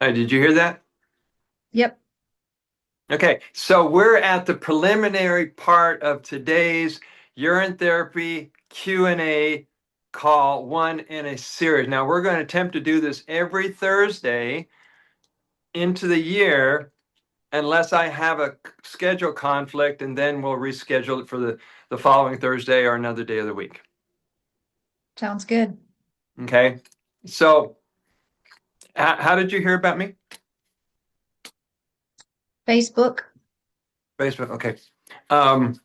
Did you hear that? Yep. Okay, so we're at the preliminary part of today's urine therapy Q&A call, one in a series. Now we're going to attempt to do this every Thursday into the year, unless I have a schedule conflict, and then we'll reschedule it for the following Thursday or another day of the week. Sounds good. Okay, so how did you hear about me? Facebook. Facebook. Okay. Um,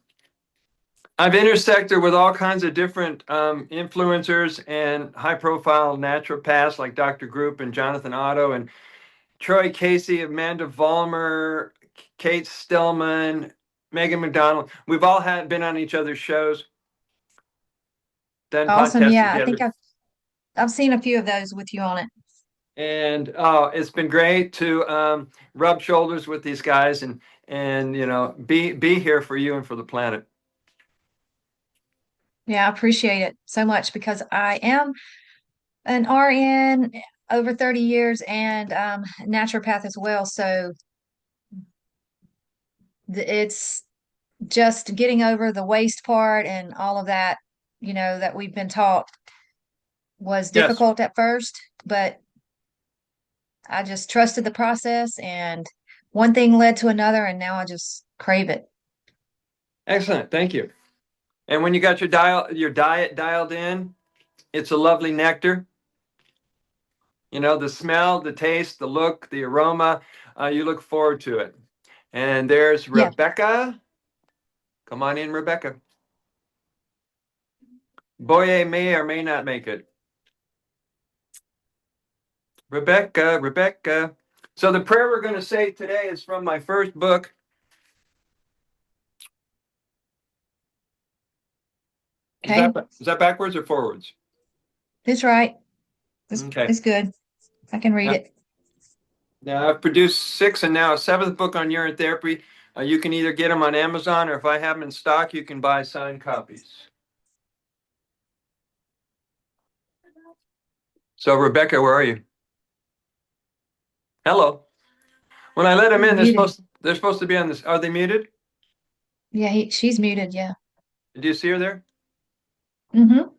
I've intersected with all kinds of different influencers and high-profile naturopaths like Dr. Group and Jonathan Otto and Troy Casey, Amanda Vollmer, Kate Stillman, Megan McDonald. We've all been on each other's shows, done Awesome. podcasts Yeah, I think together, I've seen a few of those with you on it. and it's been great to rub shoulders with these guys and be here for you and for the planet. Yeah, I appreciate it so much because I am an RN over 30 years and naturopath as well. So it's just getting over the waste part and all of that, that we've been taught was Yes, difficult at first, but I just trusted the process and one thing led to another and now I just crave it. excellent. Thank you. And when you got your diet dialed in, it's a lovely nectar. You know, the smell, the taste, the look, the aroma, you look forward to it. And there's Yeah. Rebecca. Come on in, Rebecca. Boye may or may not make it. Rebecca, Rebecca. So the prayer we're going to say today is from my first book. Is that Okay. is that backwards or forwards? It's right. Okay. It's good. I can read Now, it. now I've produced six and now a seventh book on urine therapy. You can either get them on Amazon, or if I have them in stock, you can buy signed copies. So Rebecca, where are you? Hello. When I let them He's in, muted. they're supposed to be on this. Are they muted? Yeah, she's muted. Yeah. Do you see her there? Mm-hmm.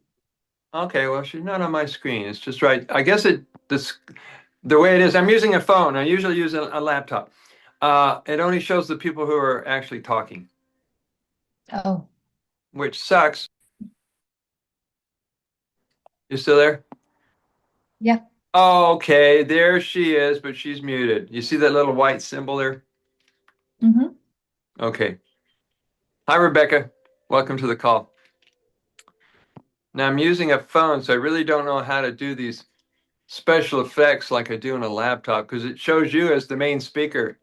Okay, well, she's not on my screen. It's just right. I guess the way it is. I'm using a phone. I usually use a laptop. It only shows the people who are actually talking, Oh, which sucks. You still there? yeah. Okay, there she is, but she's muted. You see that little white symbol there? Mm-hmm. Okay. Hi, Rebecca. Welcome to the call. Now I'm using a phone, so I really don't know how to do these special effects like I do on a laptop because it shows you as the main speaker.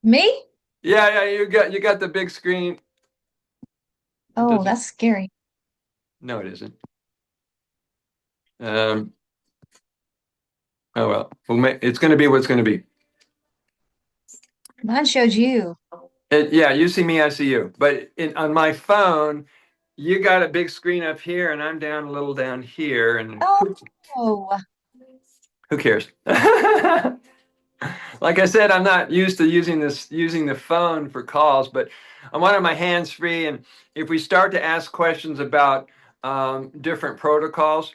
Me? Yeah, yeah, you got the big screen. It Oh, doesn't. that's scary. No, it isn't. Um, oh well. It's going to be what's going to be. Mine shows you. Yeah, you see me, I see you. But on my phone, you got a big screen up here, and I'm down a little down here, and Oh, who cares? Like I said, I'm not used to using the phone for calls, but I wanted my hands free. And if we start to ask questions about different protocols,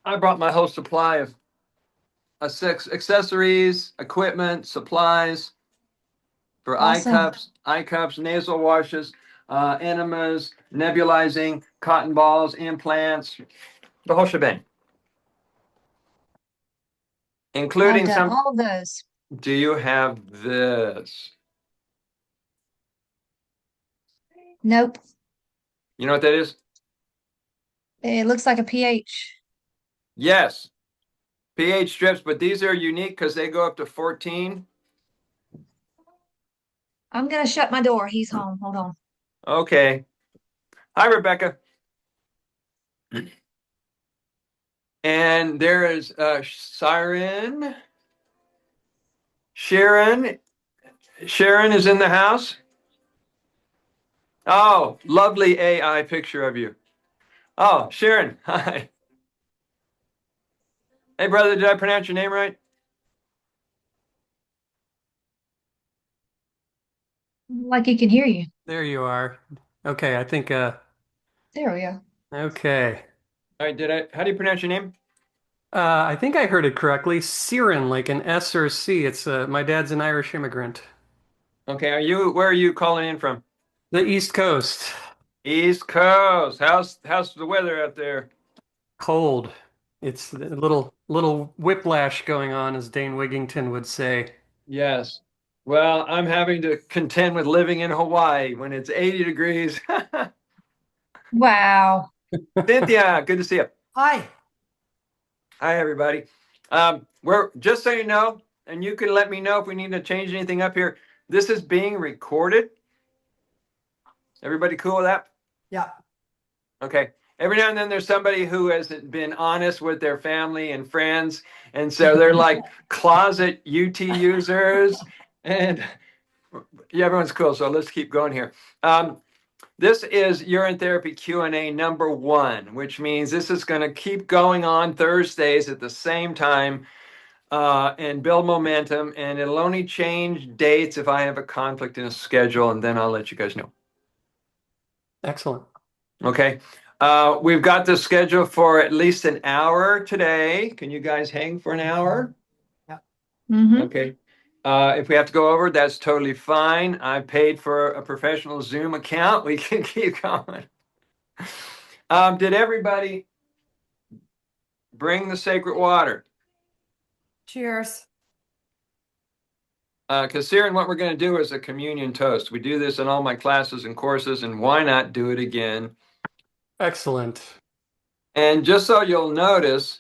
I brought my whole supply of accessories, equipment, supplies for awesome. eye cups, nasal washes, enemas, nebulizing, cotton balls, implants, the whole shebang, I've including done some. all of those. Do you have this? Nope. You know what that is? It looks like a pH. Yes, pH strips, but these are unique because they go up to 14. I'm gonna shut my door. He's home. Hold on. Okay. Hi, Rebecca. And there is Siren. Sharon. Sharon is in the house. Oh, lovely AI picture of you. Oh, Sharon. Hi. Hey, brother, did I pronounce your name right? Like he can hear you. There you are. Okay, I think There we go. okay. All right, how do you pronounce your name? I think I heard it correctly. Siren, like an S or a C. It's my dad's an Irish immigrant. Okay, where are you calling in from? The East Coast. East Coast. How's the weather out there? Cold. It's a little whiplash going on, as Dane Wigington would say. Yes. Well, I'm having to contend with living in Hawaii when it's 80 degrees. Wow. Cynthia, good to see you. Hi. Hi, everybody. We're just so you know, and you can let me know if we need to change anything up here. This is being recorded. Everybody cool with that? Yeah. Okay. Every now and then there's somebody who hasn't been honest with their family and friends, and so they're like closet UT users, and yeah, everyone's cool. So let's keep going here. This is Urine Therapy Q&A number 1, which means this is going to keep going on Thursdays at the same time and build momentum. And it'll only change dates if I have a conflict in a schedule, and then I'll let you guys know. Excellent. Okay. We've got the schedule for at least an hour today. Can you guys hang for an hour? Yeah. Mm-hmm. Okay. If we have to go over, that's totally fine. I paid for a professional Zoom account. We can keep going. Did everybody bring the sacred water? Cheers. Because Siren, what we're going to do is a communion toast. We do this in all my classes and courses, and why not do it again? Excellent. And just so you'll notice,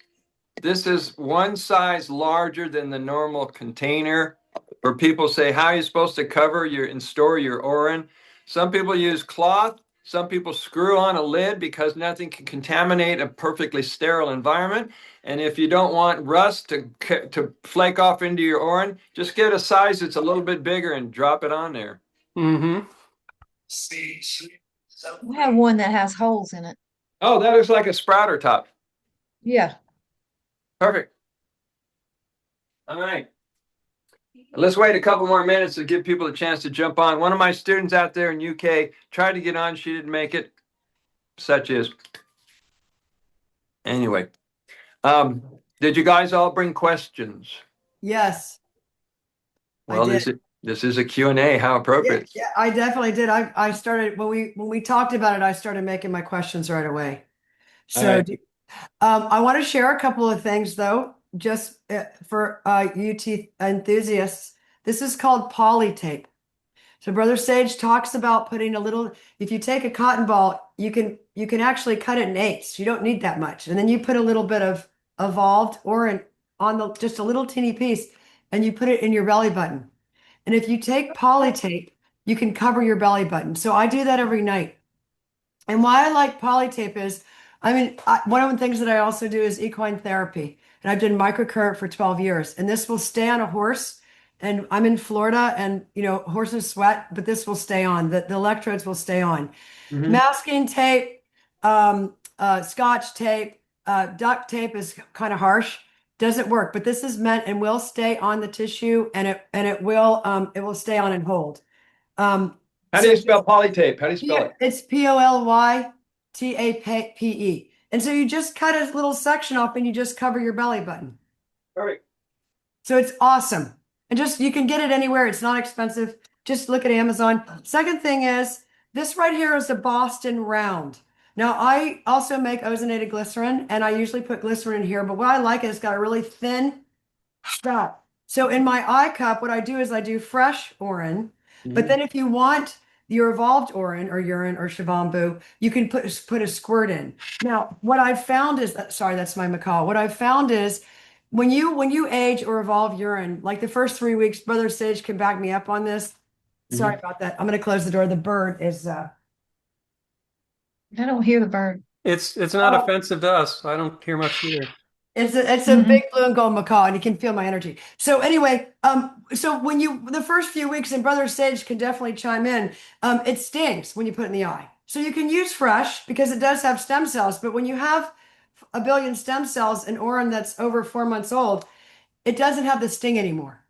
this is one size larger than the normal container where people say, how are you supposed to cover and store your Orin? Some people use cloth. Some people screw on a lid because nothing can contaminate a perfectly sterile environment. And if you don't want rust to flake off into your Orin, just get a size that's a little bit bigger and drop it on there. Mm-hmm. We have one that has holes in it. Oh, that looks like a sprouter top. Yeah. Perfect. All right. Let's wait a couple more minutes to give people a chance to jump on. One of my students out there in UK tried to get on. She didn't make it. Such is. Anyway, did you guys all bring questions? Yes, Well, I did. this is a Q&A. How Yeah, appropriate. yeah, I definitely did. I started when we talked about it, I started making my questions right away. All So right. I want to share a couple of things though, just for UT enthusiasts. This is called poly tape. So Brother Sage talks about putting a little, if you take a cotton ball, you can actually cut it in eighths. You don't need that much. And then you put a little bit of evolved or on the just a little teeny piece and you put it in your belly button. And if you take poly tape, you can cover your belly button. So I do that every night. And why I like poly tape is, one of the things that I also do is equine therapy. And I've done microcurrent for 12 years. And this will stay on a horse. And I'm in Florida and, horses sweat, but this will stay on. The electrodes will stay on. Mhm. Masking tape, scotch tape, duct tape is kind of harsh. Doesn't work, but this is meant and will stay on the tissue and it will stay on and hold. How do you spell polytape? How do you spell Yeah, it? it's Polytape. And so you just cut a little section off and you just cover your belly button. Perfect. So it's awesome. And just you can get it anywhere. It's not expensive. Just look at Amazon. Second thing is this right here is a Boston Round. Now I also make ozonated glycerin and I usually put glycerin in here, but what I like is it's got a really thin stuff. So in my eye cup, what I do is I do fresh Orin, but then if you want your evolved Orin or urine or Shivambhu, you can put a squirt in. Now, what I've found is that, sorry, that's my macaw. What I've found is when you age or evolve urine, like the first 3 weeks, Brother Sage can back me up on this. Sorry about that. I'm going to close the door. The bird is I don't hear the bird. It's not oh, offensive to us. I don't hear much either. it's a Hmm. big blue and gold macaw, and you can feel my energy. So anyway, so when the first few weeks, and Brother Sage can definitely chime in, it stings when you put it in the eye. So you can use fresh because it does have stem cells, but when you have a billion stem cells in Orin that's over 4 months old, it doesn't have the sting anymore.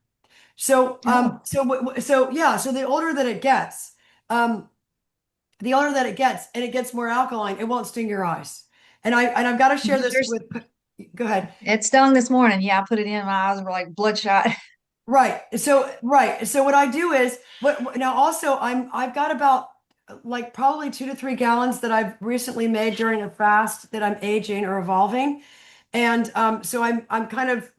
So, Oh. so the older that it gets, the older that it gets, and it gets more alkaline, it won't sting your eyes. And I've got to share this There's- with, go ahead. It stung this morning. Yeah, I put it in. My eyes were like bloodshot. Right. So what I do is now also I've got about like probably 2 to 3 gallons that I've recently made during a fast that I'm aging or evolving. And so I'm kind of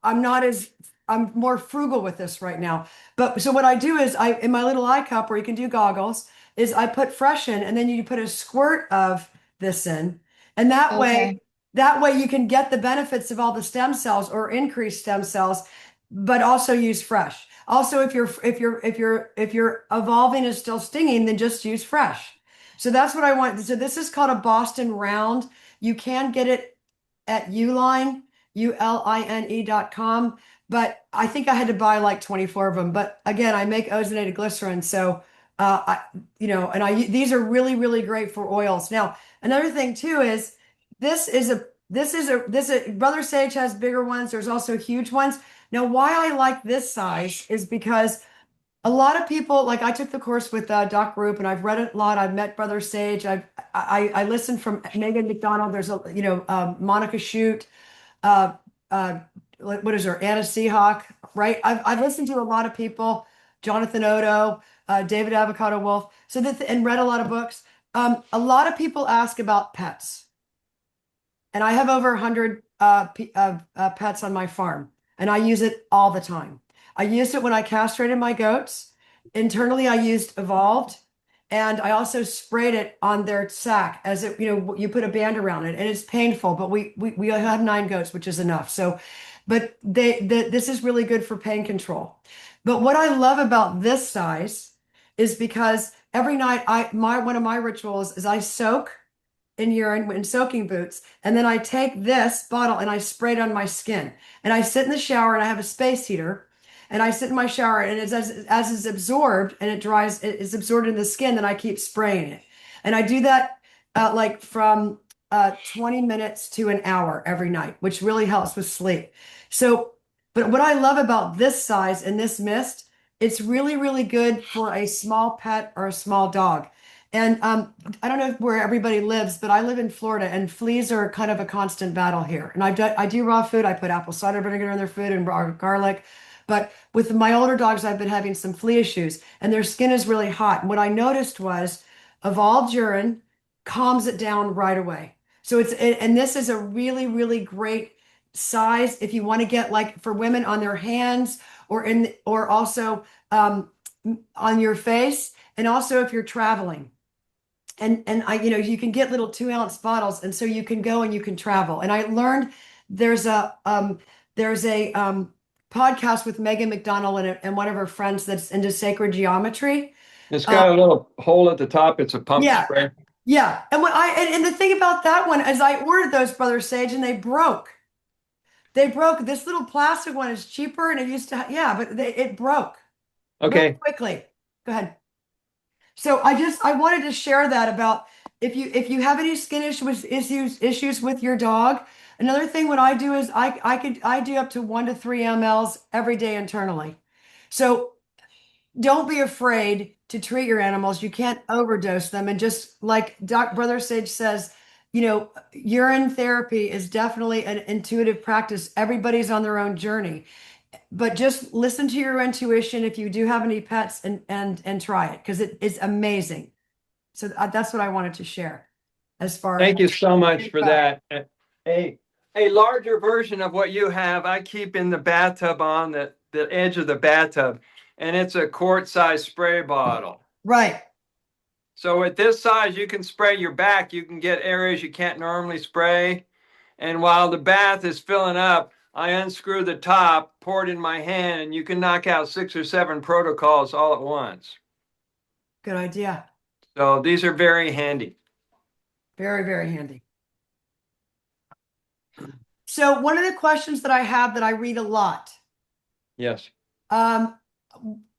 I'm not as I'm more frugal with this right now. But so what I do is I in my little eye cup where you can do goggles is I put fresh in and then you put a squirt of this in. And Okay. that way you can get the benefits of all the stem cells or increased stem cells, but also use fresh. Also, if your evolving is still stinging, then just use fresh. So that's what I want. So this is called a Boston Round. You can get it at Uline, uline.com. But I think I had to buy like 24 of them. But again, I make ozonated glycerin. So, these are really, really great for oils. Now, another thing too is Brother Sage has bigger ones. There's also huge ones. Now, why I like this size is because a lot of people, like I took the course with Doc Roop, and I've read it a lot. I've met Brother Sage. I listened from Megan McDonald. There's Monica Shute, uh, uh, what is her, Anna Seahawk, right? I've listened to a lot of people, Jonathan Odo, David Avocado Wolf, and read a lot of books. A lot of people ask about pets, and I have over 100 pets on my farm, and I use it all the time. I used it when I castrated my goats. Internally, I used Evolved, and I also sprayed it on their sack as it, you put a band around it, and it's painful, but we have 9 goats, which is enough. So, but this is really good for pain control. But what I love about this size is because every night one of my rituals is I soak in urine in soaking boots. And then I take this bottle and I spray it on my skin. And I sit in the shower and I have a space heater. And I sit in my shower and as it's absorbed and it dries, it's absorbed in the skin, then I keep spraying it. And I do that like from 20 minutes to an hour every night, which really helps with sleep. So, but what I love about this size and this mist, it's really, really good for a small pet or a small dog. And I don't know where everybody lives, but I live in Florida, and fleas are kind of a constant battle here. And I do raw food. I put apple cider vinegar in their food and raw garlic. But with my older dogs, I've been having some flea issues, and their skin is really hot. And what I noticed was evolved urine calms it down right away. So and this is a really, really great size if you want to get like for women on their hands or also on your face, and also if you're traveling. And you can get little 2 ounce bottles, and so you can go and you can travel. And I learned there's a podcast with Megan McDonald and one of her friends that's into sacred geometry. It's got a little hole at the top. It's a pump Yeah, spray. yeah. And and the thing about that one is I ordered those, Brother Sage, and they broke. They broke. This little plastic one is cheaper, and it used to, yeah, but it broke really Okay. quickly. Go ahead. So I wanted to share that about if you have any skin issues with your dog. Another thing what I do is I do up to 1 to 3 mLs every day internally. So don't be afraid to treat your animals. You can't overdose them. And just like Brother Sage says, urine therapy is definitely an intuitive practice. Everybody's on their own journey, but just listen to your intuition if you do have any pets and try it because it is amazing. So that's what I wanted to share as far as Thank you so much for that. A larger version of what you have, I keep in the bathtub on the edge of the bathtub, and it's a quart-size spray bottle. Right. So at this size, you can spray your back. You can get areas you can't normally spray. And while the bath is filling up, I unscrew the top, pour it in my hand, and you can knock out 6 or 7 protocols all at once. Good idea. So these are very handy. Very, very handy. So one of the questions that I have that I read a lot. Yes.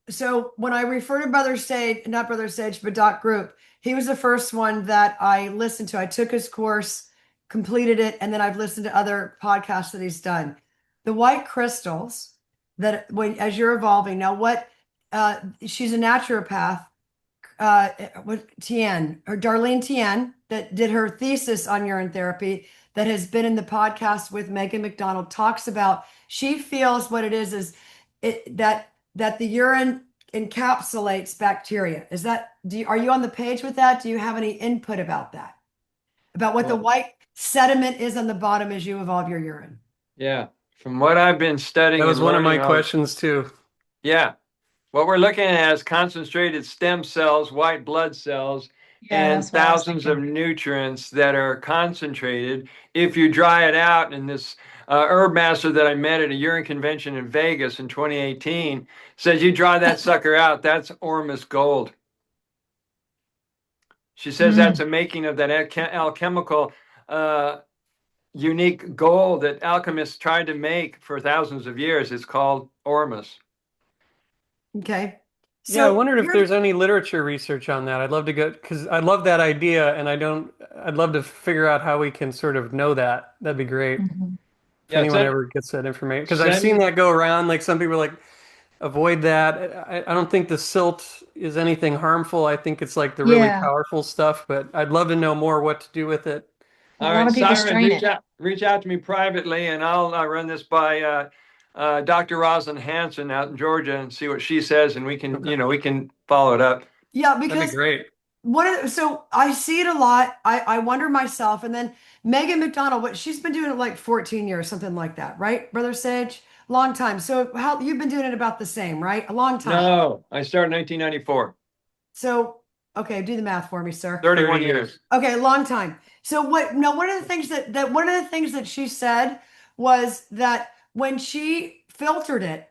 So when I refer to Brother Sage, not Brother Sage, but Doc Group, he was the first one that I listened to. I took his course completed it, and then I've listened to other podcasts that he's done. The white crystals that when as you're evolving now, what she's a naturopath, with Tien or Darlene Tien that did her thesis on urine therapy that has been in the podcast with Megan McDonald talks about she feels what it is that the urine encapsulates bacteria. Is that are you on the page with that? Do you have any input about that? About what the Well, white sediment is on the bottom as you evolve your urine? yeah. From what I've been studying That was and one of my learning all, questions too. yeah. What we're looking at is concentrated stem cells, white blood cells, Yeah, and that's what I was thousands of thinking. nutrients that are concentrated. If you dry it out, and this herb master that I met at a urine convention in Vegas in 2018 says you dry that sucker out, that's Ormus gold. She says that's Mm, a making of that alchemical unique gold that alchemists tried to make for thousands of years. It's called Ormus. Okay. Yeah, I So wondered if here's there's any literature research on that. I'd love to go because I love that idea, and I'd love to figure out how we can sort of know that. That'd be great mhm. if Yeah, anyone ever gets that information. Because I've send seen me. that go around. Like some people are like, avoid that. I don't think the silt is anything harmful. I think it's like the really Yeah, powerful stuff, but I'd love to know more what to do with it. a All lot right, of people Simon, strain it. reach out to me privately, and I'll run this by Dr. Rosalind Hanson out in Georgia and see what she says, and we can, Okay. we can follow it up. yeah, That'd be because great. so I see it a lot. I wonder myself, and then Megan McDonald, what she's been doing it like 14 years, something like that, right, Brother Sage? Long time. So how you've been doing it about the same, right? A long time. No, I started in 1994, So okay, do the math for me, sir. 31 30 years. years. Okay, long time. So what no, one of the things that one of the things that she said was that when she filtered it,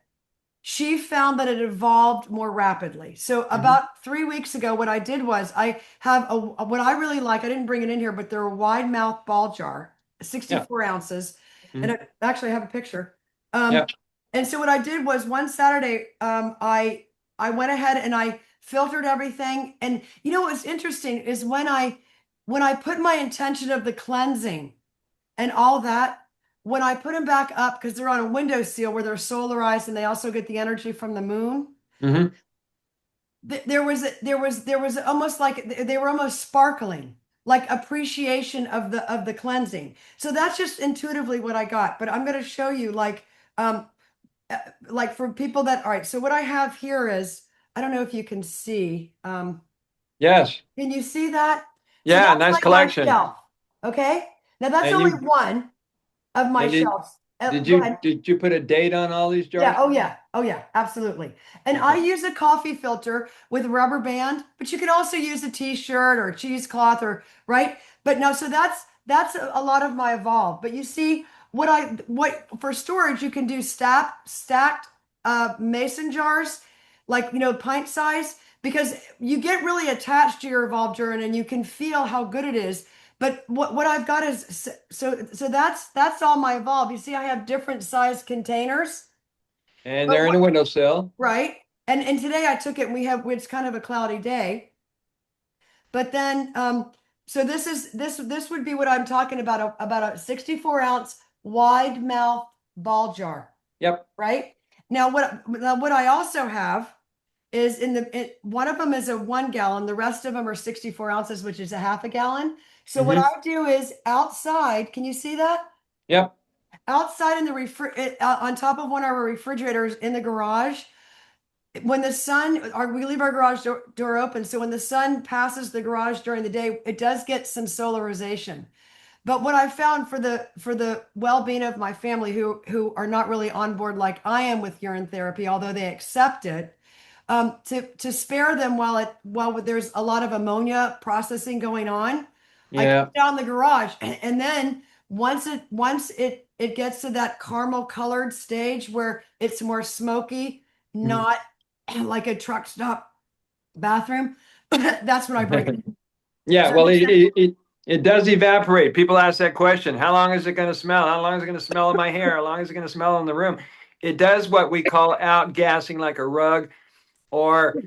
she found that it evolved more rapidly. So Hmm. about 3 weeks ago, what I did was I have what I really like. I didn't bring it in here, but they're a wide mouth ball jar, Yeah. 64 ounces, and Hmm. actually I have a picture. Yeah. And so what I did was one Saturday, I went ahead and I filtered everything. And you know what's interesting is when I put my intention of the cleansing and all that, when I put them back up, because they're on a windowsill where they're solarized and they also get the energy from the moon, Hmm. there was almost like they were almost sparkling, like appreciation of the cleansing. So that's just intuitively what I got. But I'm going to show you um like for people that all right. So what I have here is I don't know if you can see. Yes. Can you see that? So Yeah. that's Nice like my collection. shelf. Okay. Now that's And only you one of my and shelves. did Go you ahead. did you put a date on all these Yeah, jars? oh yeah. Oh yeah, absolutely. And I Okay. use a coffee filter with a rubber band, but you can also use a t-shirt or a cheesecloth or right? But no, so that's a lot of my evolve. But you see what for storage you can do stacked mason jars like pint size because you get really attached to your evolved urine and you can feel how good it is. But what I've got is so that's all my evolve. You see I have different size containers. And But they're in a windowsill. right. And today I took it and it's kind of a cloudy day. But then so this would be what I'm talking about a 64 ounce wide mouth ball jar, Yep. right? Now what I also have is one of them is a 1 gallon, the rest of them are 64 ounces, which is a half a gallon. So what Hmm. I do is outside, can you see that? Yep. Outside in the on top of one of our refrigerators in the garage, when the sun we leave our garage door open, so when the sun passes the garage during the day it does get some solarization. But what I found for the well-being of my family who are not really on board like I am with urine therapy, although they accept it, to spare them while there's a lot of ammonia processing going on, I Yeah. put it down in the garage, and then once it gets to that caramel colored stage where it's more smoky, Mhm. not like a truck stop bathroom, that's when I bring it in. Yeah, Does that well, make sense? it does evaporate. People ask that question. How long is it going to smell? How long is it going to smell in my hair? How long is it going to smell in the room? It does what we call outgassing like a rug, or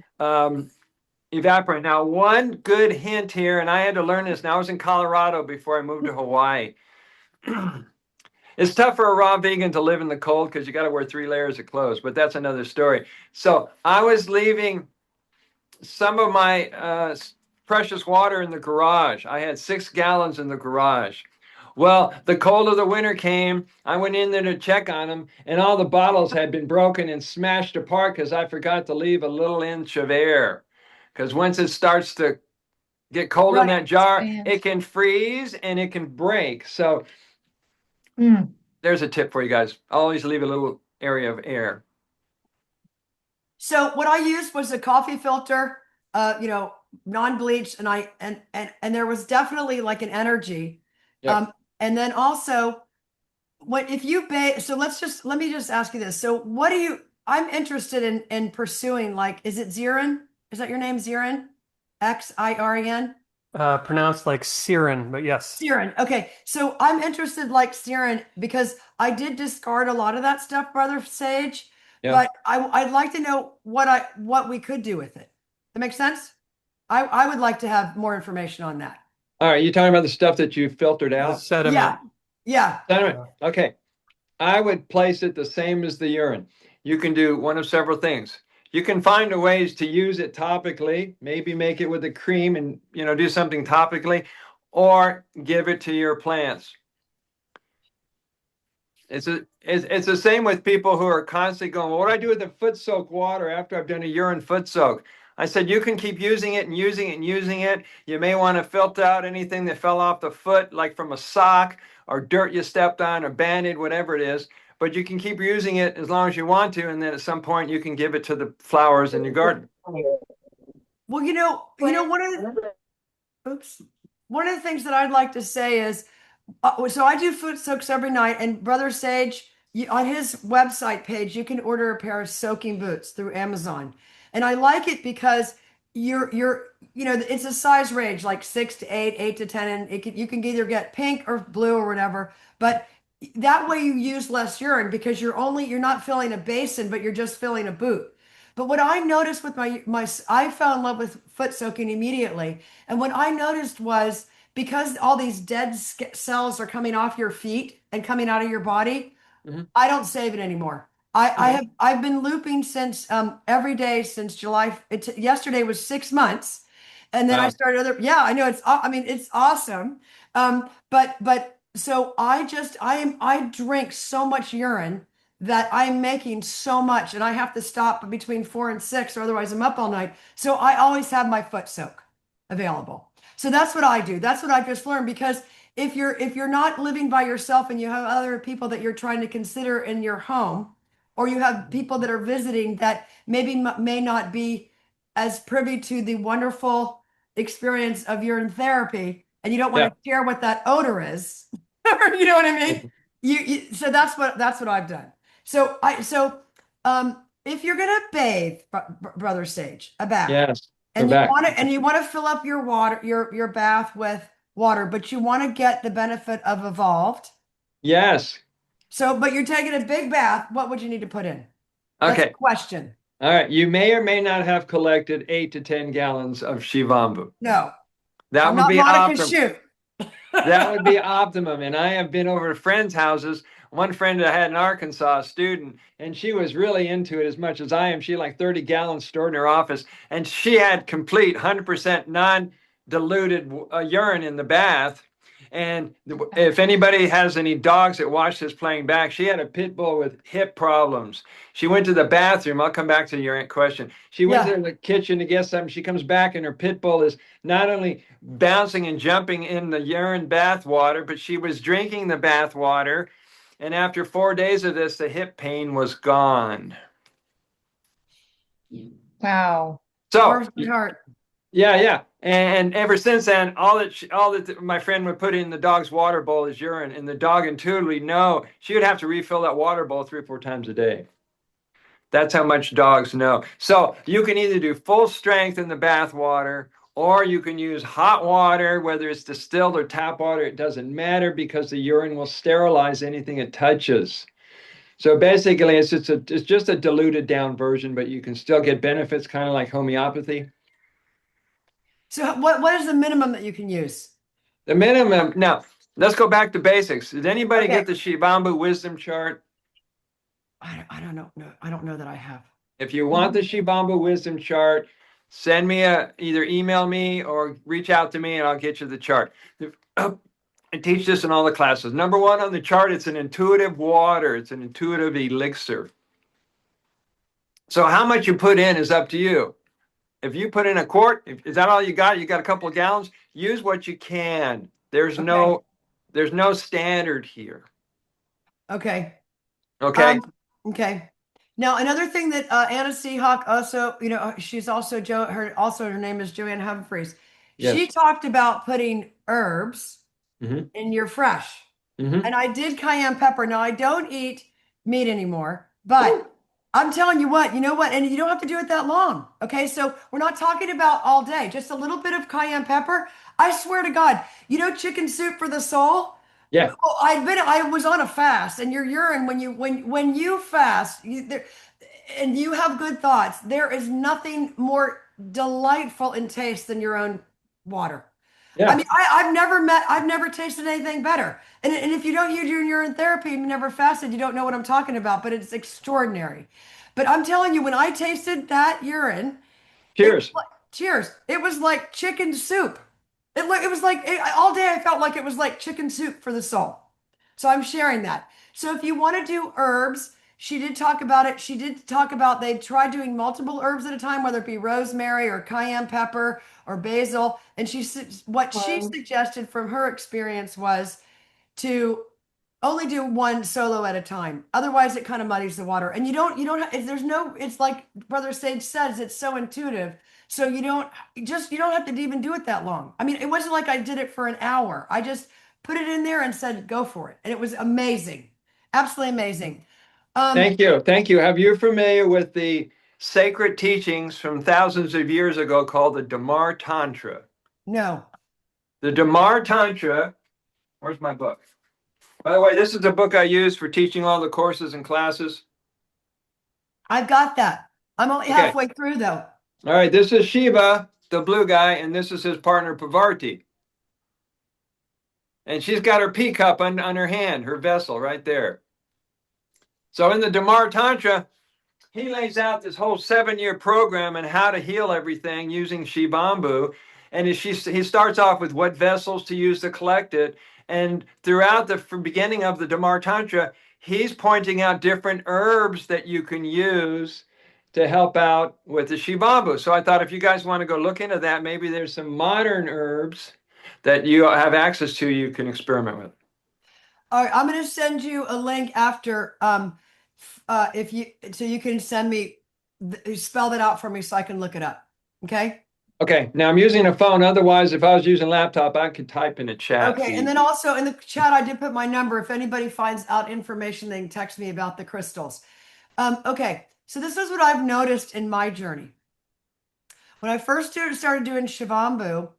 evaporate. Now, one good hint here, and I had to learn this, and I was in Colorado before I moved to Hawaii. It's tough for a raw vegan to live in the cold because you got to wear 3 layers of clothes, but that's another story. So I was leaving some of my precious water in the garage. I had 6 gallons in the garage. Well, the cold of the winter came. I went in there to check on them, and all the bottles had been broken and smashed apart because I forgot to leave a little inch of air. Because once it starts to get cold in Right. that jar, Expand. it can freeze and it can break. So Mm. there's a tip for you guys. Always leave a little area of air. So what I used was a coffee filter, non-bleached, and there was definitely like an energy. Yep. And then also what if you bathe, so let me just ask you this. So what do you, I'm interested in pursuing, like, is it Zirin? Is that your name, Zirin? Xiren? Pronounced like Siren, but yes. Siren. Okay. So I'm interested like Siren because I did discard a lot of that stuff, Brother Sage, Yeah. but I'd like to know what we could do with it. That makes sense? I would like to have more information on that. All right. You talking about the stuff that you filtered The out? sediment. Yeah. Sediment. Okay. I would place it the same as the urine. You can do one of several things. You can find a ways to use it topically, maybe make it with a cream and do something topically, or give it to your plants. It's the same with people who are constantly going, well, what do I do with the foot soak water after I've done a urine foot soak? I said, you can keep using it and using it and using it. You may want to filter out anything that fell off the foot, like from a sock or dirt you stepped on or banded, whatever it is. But you can keep using it as long as you want to. And then at some point you can give it to the flowers in your garden. Well, one of one of the things that I'd like to say is, so I do foot soaks every night, and Brother Sage, on his website page, you can order a pair of soaking boots through Amazon, and I like it because it's a size range like 6 to 8, 8 to 10, and you can either get pink or blue or whatever, but that way you use less urine because you're not filling a basin, but you're just filling a boot. But what I noticed with I fell in love with foot soaking immediately. And what I noticed was because all these dead cells are coming off your feet and coming out of your body, Mhm. I don't save it anymore. I've been looping since every day since July. Yesterday was 6 months, and then I Wow. started I know it's awesome. But so I drink so much urine that I'm making so much, and I have to stop between 4 and 6, or otherwise I'm up all night. So I always have my foot soak available. So that's what I do. That's what I just learned, because if you're not living by yourself and you have other people that you're trying to consider in your home, or you have people that are visiting that maybe may not be as privy to the wonderful experience of urine therapy, and you don't want Yeah. to share what that odor is, you know what I mean? So that's what I've done. If you're gonna bathe, Brother Sage, a bath, Yes. Go and back. you want to fill up your water, your bath with water, but you want to get the benefit of evolved. Yes. But you're taking a big bath. What would you need to put in? That's a Okay. question. All right. You may or may not have collected 8 to 10 gallons of Shivambhu. No, That I'm would not be Monica optimum. Shute. That would be optimum. And I have been over to friends' houses. One friend I had in Arkansas, a student, and she was really into it as much as I am. She had like 30 gallons stored in her office, and she had complete 100% non-diluted urine in the bath. And if anybody has any dogs that watch this playing back, she had a pit bull with hip problems. She went to the bathroom. I'll come back to your question. She went Yeah. to the kitchen to get something. She comes back, and her pit bull is not only bouncing and jumping in the urine bath water, but she was drinking the bath water. And after 4 days of this, the hip pain was gone. Wow. So, Warms my heart. yeah. And ever since then, all that my friend would put in the dog's water bowl is urine, and the dog intuitively know she would have to refill that water bowl 3 or 4 times a day. That's how much dogs know. So you can either do full strength in the bath water, or you can use hot water, whether it's distilled or tap water. It doesn't matter because the urine will sterilize anything it touches. So basically, it's just a diluted down version, but you can still get benefits, kind of like homeopathy. So what is the minimum that you can use? The minimum. Now, let's go back to basics. Did anybody Okay. get the Shivambhu wisdom chart? I don't know. No, I don't know that I have. If you want the Shivambhu wisdom chart, send me either email me or reach out to me and I'll get you the chart. I teach this in all the classes. Number one on the chart, it's an intuitive water. It's an intuitive elixir. So how much you put in is up to you. If you put in a quart, is that all you got? You got a couple of gallons? Use what you can. There's Okay. no standard here. Okay. Okay. Okay. Now, another thing that Anna Seahawk also, she's also her name is Joanne Humphreys. Yes. She talked about putting herbs Mm-hmm. in your fresh. Mm-hmm. And I did cayenne pepper. Now, I don't eat meat anymore, but I'm telling you what, you know what? And you don't have to do it that long. Okay. So we're not talking about all day, just a little bit of cayenne pepper. I swear to God, chicken soup for the soul. Yeah. Oh, I was on a fast, and your urine when you fast, and you have good thoughts, there is nothing more delightful in taste than your own water. I Yeah. mean, I've never tasted anything better. And if you don't use your urine therapy, you've never fasted, you don't know what I'm talking about, but it's extraordinary. But I'm telling you, when I tasted that urine, it was Cheers. like, cheers. It was like chicken soup. It was like all day I felt like it was like chicken soup for the soul. So I'm sharing that. So if you want to do herbs, she did talk about it. She did talk about they tried doing multiple herbs at a time, whether it be rosemary or cayenne pepper or basil. And what she suggested from her experience was to only do one solo at a time. Otherwise, it kind of muddies the water. And there's no, it's like Brother Sage says, it's so intuitive. So you don't have to even do it that long. I mean, it wasn't like I did it for an hour. I just put it in there and said, go for it. And it was amazing. Absolutely amazing. Thank you. Thank you. Have you familiar with the sacred teachings from thousands of years ago called the Damar Tantra? No, The Damar Tantra, where's my book? By the way, this is the book I use for teaching all the courses and classes. I've got that. I'm only Okay. halfway through though. All right. This is Shiva, the blue guy, and this is his partner, Pavarti. And she's got her pea cup on her hand, her vessel right there. So in the Damar Tantra, he lays out this whole 7-year program on how to heal everything using Shivambhu. And he starts off with what vessels to use to collect it. And throughout the beginning of the Damar Tantra, he's pointing out different herbs that you can use to help out with the Shivambhu. So I thought if you guys want to go look into that, maybe there's some modern herbs that you have access to you can experiment with. All right, I'm going to send you a link after, if you so you can send me spell that out for me so I can look it up. Okay. Okay, now I'm using a phone. Otherwise, if I was using a laptop, I could type in a chat. Okay, and then also in the chat, I did put my number. If anybody finds out information, they can text me about the crystals. Okay, so this is what I've noticed in my journey. When I first started doing Shivambhu,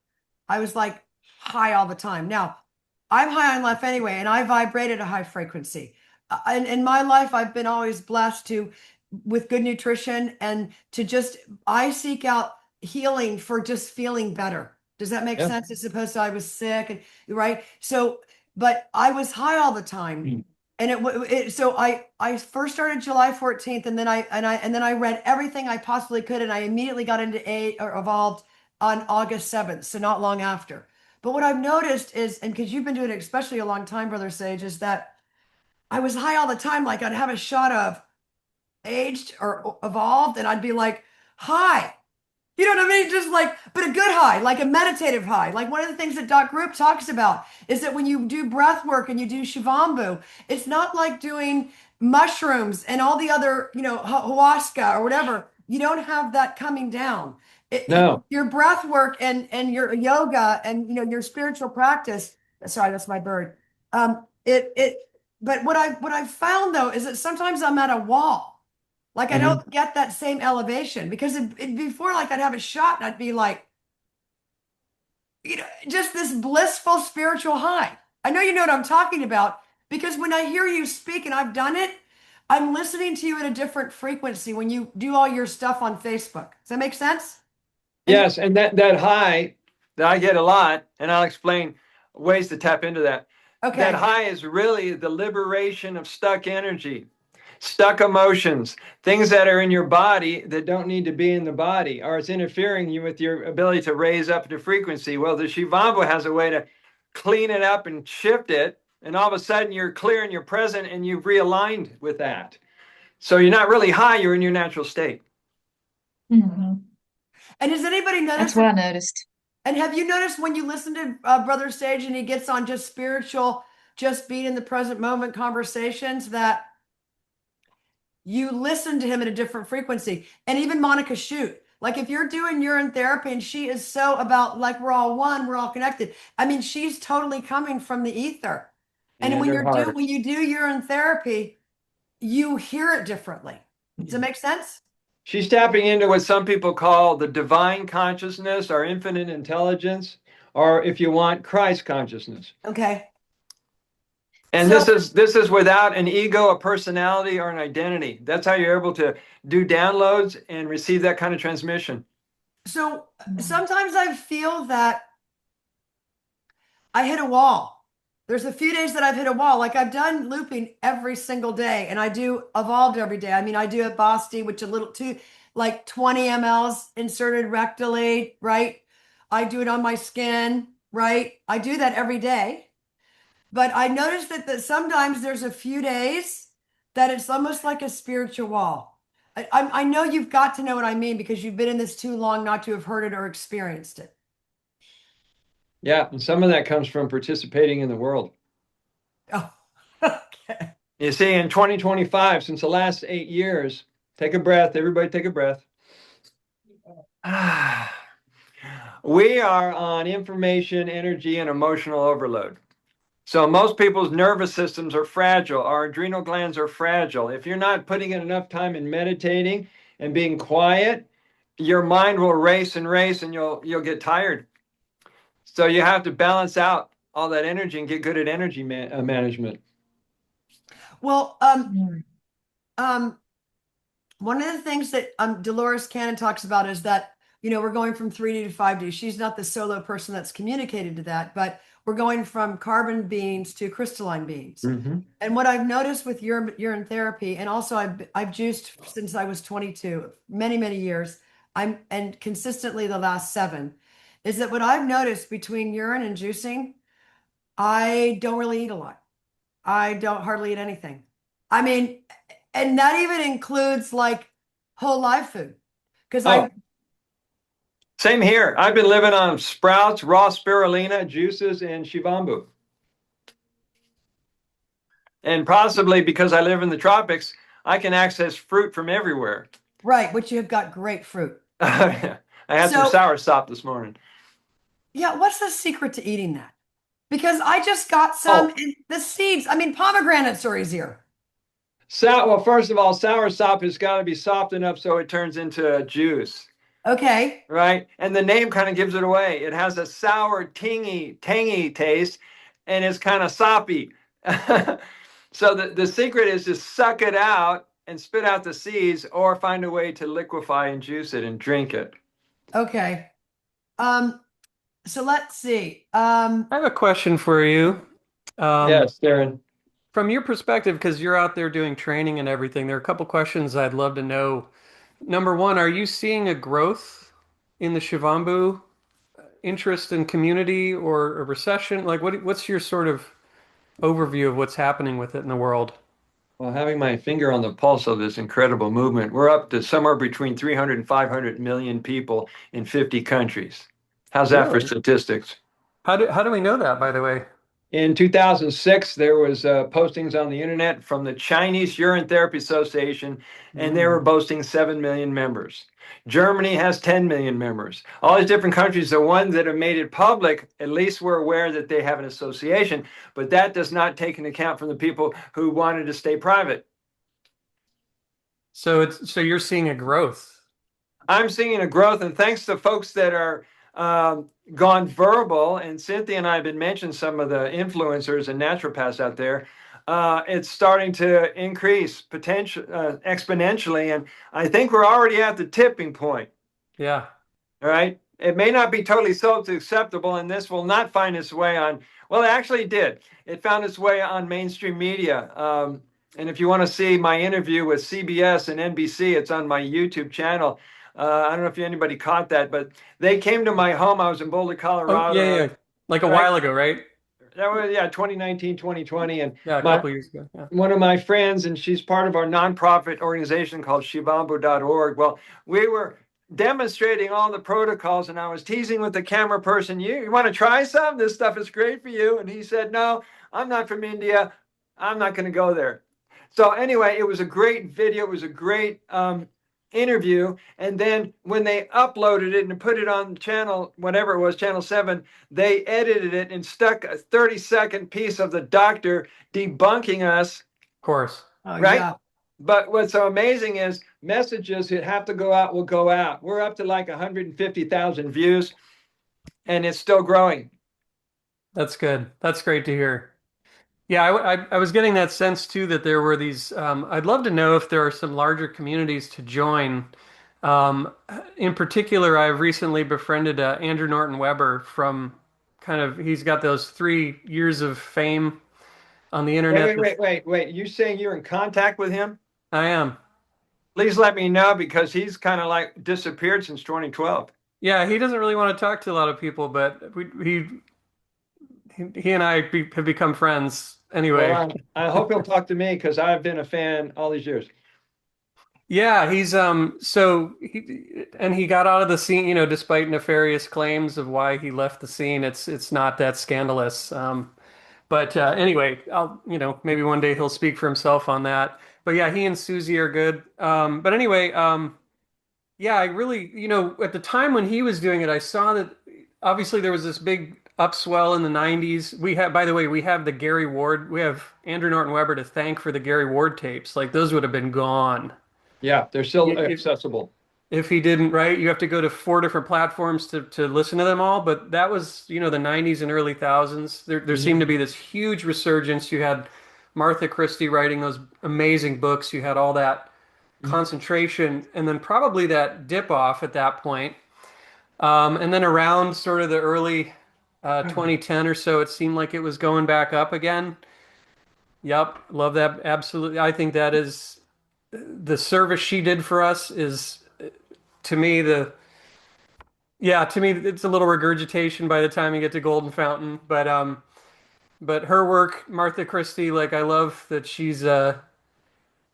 I was like high all the time. Now, I'm high on life anyway, and I vibrate at a high frequency. In my life, I've been always blessed with good nutrition and I seek out healing for just feeling better. Does that make Yeah. sense? As opposed to I was sick and right. So, but I was high all the time. Mm. And so I first started July 14th, and then I read everything I possibly could, and I immediately got into evolved on August 7th, so not long after. But what I've noticed is, and because you've been doing it especially a long time, Brother Sage, is that I was high all the time. Like I'd have a shot of aged or evolved, and I'd be like, high. You know what I mean? Just like, but a good high, like a meditative high. Like one of the things that Doc Group talks about is that when you do breath work and you do Shivambhu, it's not like doing mushrooms and all the other, ayahuasca or whatever. You don't have that coming down. No. Your breath work and your yoga and your spiritual practice. Sorry, that's my bird. It. But what I've found though is that sometimes I'm at a wall. Like I don't get that same elevation because before, like I'd have a shot and I'd be like, just this blissful spiritual high. I know you know what I'm talking about because when I hear you speak and I've done it, I'm listening to you at a different frequency when you do all your stuff on Facebook. Does that make sense? Yes, and that high that I get a lot, and I'll explain ways to tap into that. That Okay. high is really the liberation of stuck energy, stuck emotions, things that are in your body that don't need to be in the body, or it's interfering with your ability to raise up the frequency. Well, the Shivambhu has a way to clean it up and shift it, and all of a sudden you're clear and you're present and you've realigned with that. So you're not really high, you're in your natural state. Mhm. And has anybody That's noticed? what I noticed. And have you noticed when you listen to Brother Sage and he gets on just spiritual, just being in the present moment conversations, that you listen to him at a different frequency? And even Monica Shoot, like if you're doing urine therapy and she is so about like we're all one, we're all connected. I mean, she's totally coming from the ether. And And when her heart. when you do urine therapy, you hear it differently. Does it make sense? She's tapping into what some people call the divine consciousness or infinite intelligence, or if you want, Christ consciousness. Okay. And So this is without an ego, a personality, or an identity. That's how you're able to do downloads and receive that kind of transmission. so Mhm. sometimes I feel that I hit a wall. There's a few days that I've hit a wall. Like I've done looping every single day, and I do evolved every day. I mean, I do it Basti, which a little too, like 20 mLs inserted rectally, right? I do it on my skin, right? I do that every day. But I noticed that sometimes there's a few days that it's almost like a spiritual wall. I know you've got to know what I mean because you've been in this too long not to have heard it or experienced it. Yeah, and some of that comes from participating in the world. Oh, okay. You see, in 2025, since the last 8 years, take a breath, everybody take a breath. We are on information, energy, and emotional overload. So most people's nervous systems are fragile. Our adrenal glands are fragile. If you're not putting in enough time in meditating and being quiet, your mind will race and you'll get tired. So you have to balance out all that energy and get good at energy management. Well, Mhm. um, one of the things that Dolores Cannon talks about is that, we're going from 3D to 5D. She's not the solo person that's communicated to that, but we're going from carbon beings to crystalline beings. Mm-hmm. And what I've noticed with urine therapy, and also I've juiced since I was 22, many, many years. And consistently the last 7, is that what I've noticed between urine and juicing, I don't really eat a lot. I don't hardly eat anything. I mean, and that even includes like whole live food. Because Oh, same here. I've been living on sprouts, raw spirulina, juices, and Shivambhu. And possibly because I live in the tropics, I can access fruit from everywhere. right, which you have got great fruit. I had some So, sour sop this morning. yeah, what's the secret to eating that? Because I just got some Oh, in the seeds. I mean, pomegranates are easier. well, first of all, sour sop has got to be soft enough so it turns into a juice, Okay. right? And the name kind of gives it away. It has a sour, tangy taste, and it's kind of soppy. So the secret is to suck it out and spit out the seeds, or find a way to liquefy and juice it and drink it. Okay. So let's see. I have a question for you. Um, Yes, Darren. from your perspective, because you're out there doing training and everything, there are a couple questions I'd love to know. Number one, are you seeing a growth in the Shivambu interest in community or a recession? Like, what's your sort of overview of what's happening with it in the world? Well, having my finger on the pulse of this incredible movement, we're up to somewhere between 300 and 500 million people in 50 countries. How's that for Really? statistics? How do we know that, by the way? In 2006, there was postings on the internet from the Chinese Urine Therapy Association, and they were boasting 7 million members. Germany has 10 million members. All these different countries, the ones that have made it public, at least we're aware that they have an association, but that does not take into account from the people who wanted to stay private. So you're seeing a growth. I'm seeing a growth, and thanks to folks that are gone verbal, and Cynthia and I have been mentioning some of the influencers and naturopaths out there. It's starting to increase potential exponentially, and I think we're already at the tipping point. Yeah. All right, It may not be totally socially acceptable, and this will not find its way on, well, it actually did. It found its way on mainstream media. And if you want to see my interview with CBS and NBC, it's on my YouTube channel. I don't know if anybody caught that, but they came to my home. I was in Boulder, Oh, yeah, Colorado, yeah. Like a right? while ago, right? That was, yeah, 2019, 2020. And Yeah, a my couple years ago. Yeah. one of my friends, and she's part of our nonprofit organization called Shivambhu.org. Well, we were demonstrating all the protocols, and I was teasing with the camera person, you want to try some? This stuff is great for you. And he said, no, I'm not from India. I'm not going to go there. So anyway, it was a great video. It was a great interview. And then when they uploaded it and put it on channel, whatever it was, channel 7, they edited it and stuck a 30-second piece of the doctor debunking us, Of course. Oh, right? yeah. But what's so amazing is messages that have to go out will go out. We're up to like 150,000 views, and it's still growing. That's good. That's great to hear. Yeah, I was getting that sense too that there were these. I'd love to know if there are some larger communities to join. Um, in particular, I've recently befriended Andrew Norton Weber from kind of, he's got those 3 years of fame on the Wait, internet. wait, wait, wait, wait. You saying you're in contact with him? I am. Please let me know because he's kind of like disappeared since 2012. Yeah, he doesn't really want to talk to a lot of people, but he and I have become friends Well, anyway. I hope he'll talk to me because I've been a fan all these years. Yeah, he's so he got out of the scene, despite nefarious claims of why he left the scene. It's not that scandalous. But anyway, I'll maybe one day he'll speak for himself on that. But yeah, he and Susie are good. But anyway, yeah, I really, at the time when he was doing it, I saw that obviously there was this big upswell in the 90s. By the way, we have we have Andrew Norton Weber to thank for the Gary Ward tapes. Like those would have been gone. Yeah, they're still If accessible. if he didn't, right? You have to go to 4 different platforms to listen to them all. But that was, the 90s and early thousands. There seemed to be this huge resurgence. You had Martha Christie writing those amazing books. You had all that concentration, and then probably that dip off at that point. And then around sort of the early 2010 or so, it seemed like it was going back up again. Yep, love that. Absolutely. I think that is the service she did for us is to me to me it's a little regurgitation by the time you get to Golden Fountain, but her work, Martha Christie, like I love that she's yeah,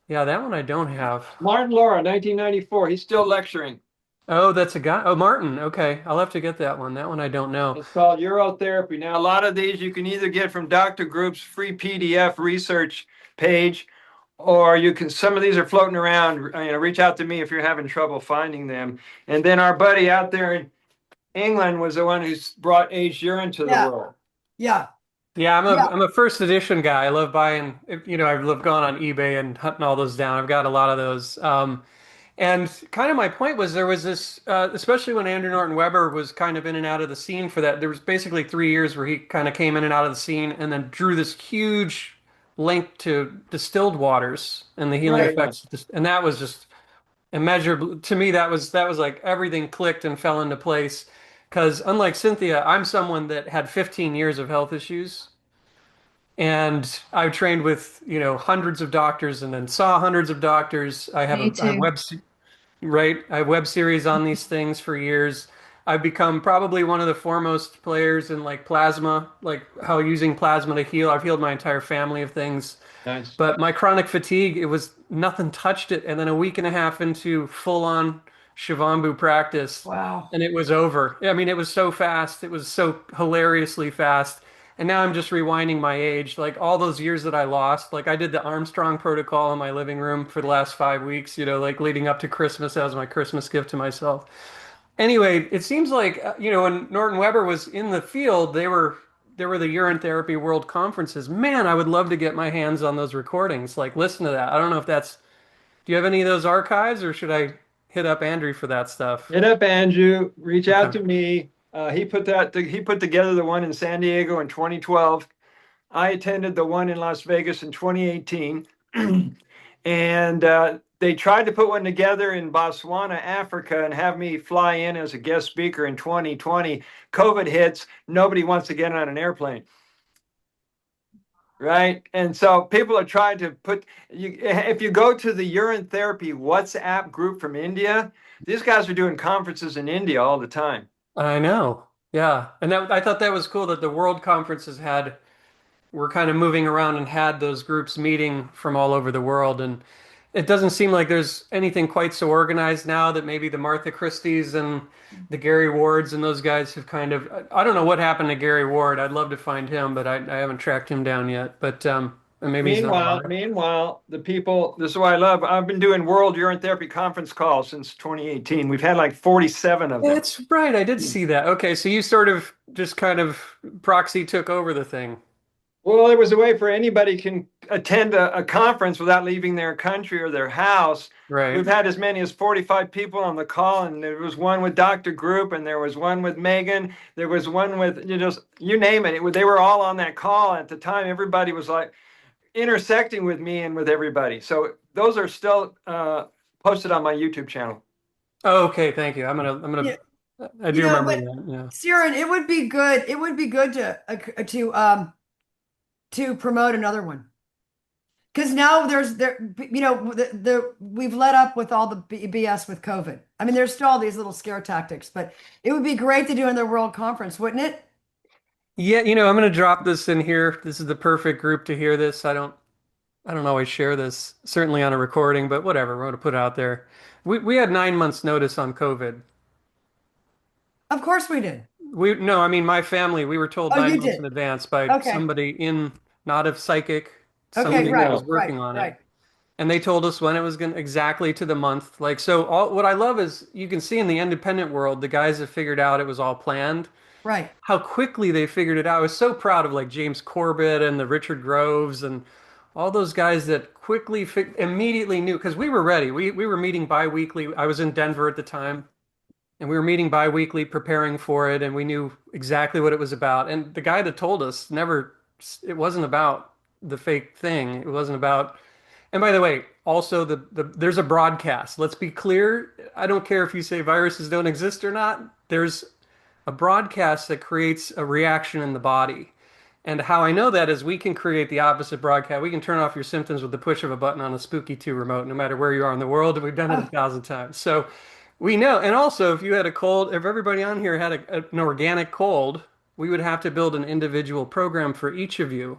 that one I don't have. Martin Laura, 1994. He's still lecturing. Oh, that's a guy. Oh, Martin. Okay, I'll have to get that one. That one I don't know. It's called Urotherapy. Now, a lot of these you can either get from Dr. Group's free PDF research page, or some of these are floating around. Reach out to me if you're having trouble finding them. And then our buddy out there in England was the one who brought aged urine to the Yeah. world. Yeah. Yeah, Yeah. I'm a first edition guy. I love buying, I love going on eBay and hunting all those down. I've got a lot of those. And kind of my point was there was this, especially when Andrew Norton Weber was kind of in and out of the scene for that. There was basically 3 years where he kind of came in and out of the scene and then drew this huge link to distilled waters and the healing Right. effects. And that was just immeasurable to me. That was like everything clicked and fell into place. Because unlike Cynthia, I'm someone that had 15 years of health issues. And I've trained with, hundreds of doctors and then saw hundreds of doctors. I have Me a too. right? I have web series on these things for years. I've become probably one of the foremost players in like plasma, like how using plasma to heal. I've healed my entire family of things. Nice. But my chronic fatigue, it was nothing touched it. And then a week and a half into full on Shivambhu practice, Wow. and it was over. I mean, it was so fast. It was so hilariously fast. And now I'm just rewinding my age, like all those years that I lost. Like I did the Armstrong protocol in my living room for the last 5 weeks, like leading up to Christmas. That was my Christmas gift to myself. Anyway, it seems like, when Norton Weber was in the field, there were the Urine Therapy World Conferences. Man, I would love to get my hands on those recordings. Like, listen to that. I don't know if that's, do you have any of those archives or should I hit up Andrew for that stuff? Hit up Andrew. Reach out Okay. to me. He put together the one in San Diego in 2012. I attended the one in Las Vegas in 2018. And they tried to put one together in Botswana, Africa, and have me fly in as a guest speaker in 2020. COVID hits, nobody wants to get on an airplane. Right. And so people are trying to put you, if you go to the Urine Therapy WhatsApp group from India, these guys are doing conferences in India all the time. I know. Yeah. And I thought that was cool that the world conferences were kind of moving around and had those groups meeting from all over the world. And it doesn't seem like there's anything quite so organized now that maybe the Martha Christies and the Gary Wards and those guys have kind of, I don't know what happened to Gary Ward. I'd love to find him, but I haven't tracked him down yet. But and maybe he's not alive. Meanwhile, the people, this is what I love. I've been doing World Urine Therapy conference calls since 2018. We've had like 47 of them. That's right. I did see that. Okay, so you sort of just kind of proxy took over the thing. Well, it was a way for anybody can attend a conference without leaving their country or their house. Right. We've had as many as 45 people on the call, and there was one with Dr. Group, and there was one with Megan. There was one with you name it. They were all on that call at the time. Everybody was like intersecting with me and with everybody. So those are still posted on my YouTube channel. Oh, okay, thank you. Yeah. I do You know, remember but that. Yeah. Siren, it would be good. It would be good to promote another one. Because now we've let up with all the BS with COVID. I mean, there's still all these little scare tactics, but it would be great to do in the World Conference, wouldn't it? Yeah, I'm going to drop this in here. This is the perfect group to hear this. I don't always share this, certainly on a recording, but whatever, we're going to put it out there. We had 9 months notice on COVID. Of course we did. No, I mean my family, we were told Oh, nine you months did. in advance by Okay. somebody not a psychic, Okay, somebody that right, was right, working on it. right, And they told us when it was going exactly to the month. Like, so what I love is you can see in the independent world, the guys have figured out it was all planned. right. How quickly they figured it out. I was so proud of like James Corbett and the Richard Groves and all those guys that quickly immediately knew because we were ready. We were meeting bi-weekly. I was in Denver at the time, and we were meeting bi-weekly preparing for it, and we knew exactly what it was about. And the guy that told us never, it wasn't about the fake thing. It wasn't about, and by the way, also there's a broadcast. Let's be clear. I don't care if you say viruses don't exist or not. There's a broadcast that creates a reaction in the body. And how I know that is we can create the opposite broadcast. We can turn off your symptoms with the push of a button on a Spooky 2 remote, no matter where you are in the world. And we've done it Oh, 1,000 times. So we know. And also, if you had a cold, if everybody on here had an organic cold, we would have to build an individual program for each of you.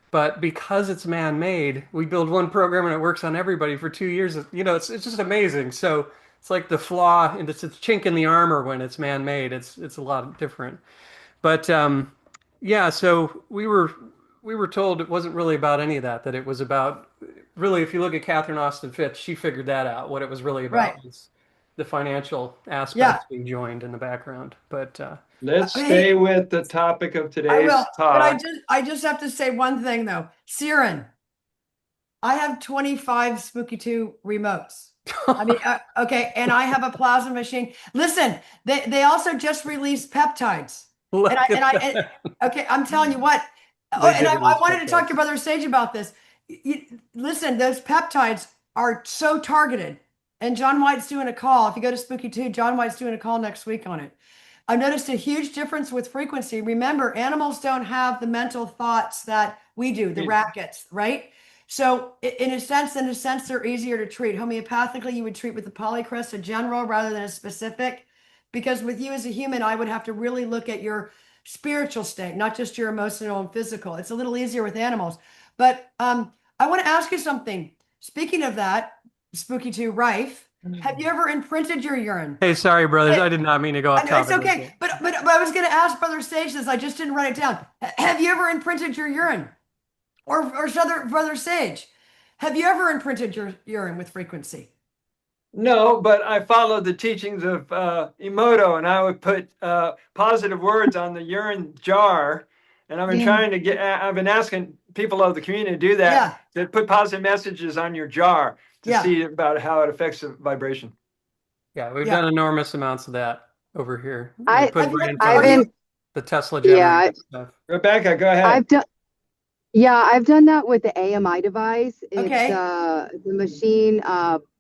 But because it's man-made, we build one program and it works on everybody for 2 years. It's just amazing. So it's like the flaw, and it's a chink in the armor when it's man-made. It's a lot different. But yeah, so we were told it wasn't really about any of that. That it was about really, if you look at Catherine Austin Fitts, she figured that out. What it was really right. about was the financial Yeah. aspects being joined in the background. But Let's Hey, stay with the topic of I today's will, but talk. I just have to say one thing though. Siren, I have 25 Spooky 2 remotes. I mean, okay, and I have a plasma machine. Listen, they also just released peptides. And look I and at I that. okay, I'm telling you what. Oh, They and did I release wanted to talk to peptides. your brother Sage about this. Listen, those peptides are so targeted. And John White's doing a call. If you go to Spooky 2, John White's doing a call next week on it. I've noticed a huge difference with frequency. Remember, animals don't have the mental thoughts that we do, the rackets, right? So in a sense, they're easier to treat. Homeopathically, you would treat with the polycrest, a general rather than a specific. Because with you as a human, I would have to really look at your spiritual state, not just your emotional and physical. It's a little easier with animals. But I want to ask you something. Speaking of that, Spooky 2 Rife, have you ever imprinted your urine? Hey, sorry, brothers. I did not mean to go I off know it's topic like okay, that. but I was going to ask Brother Sage this. I just didn't write it down. Have you ever imprinted your urine, or Brother Sage? Have you ever imprinted your urine with frequency? No, but I followed the teachings of Emoto, and I would put positive words on the urine jar. And Yeah. I've been asking people of the community to do that, Yeah, to put positive messages on your jar to yeah, see about how it affects the vibration. Yeah, we've yeah. done enormous amounts of that over here. I Put Have you? brains I've Are on you? been the Tesla yeah, generator stuff. Rebecca, go ahead. I've done Yeah, I've done that with the AMI device. It's Okay. the machine,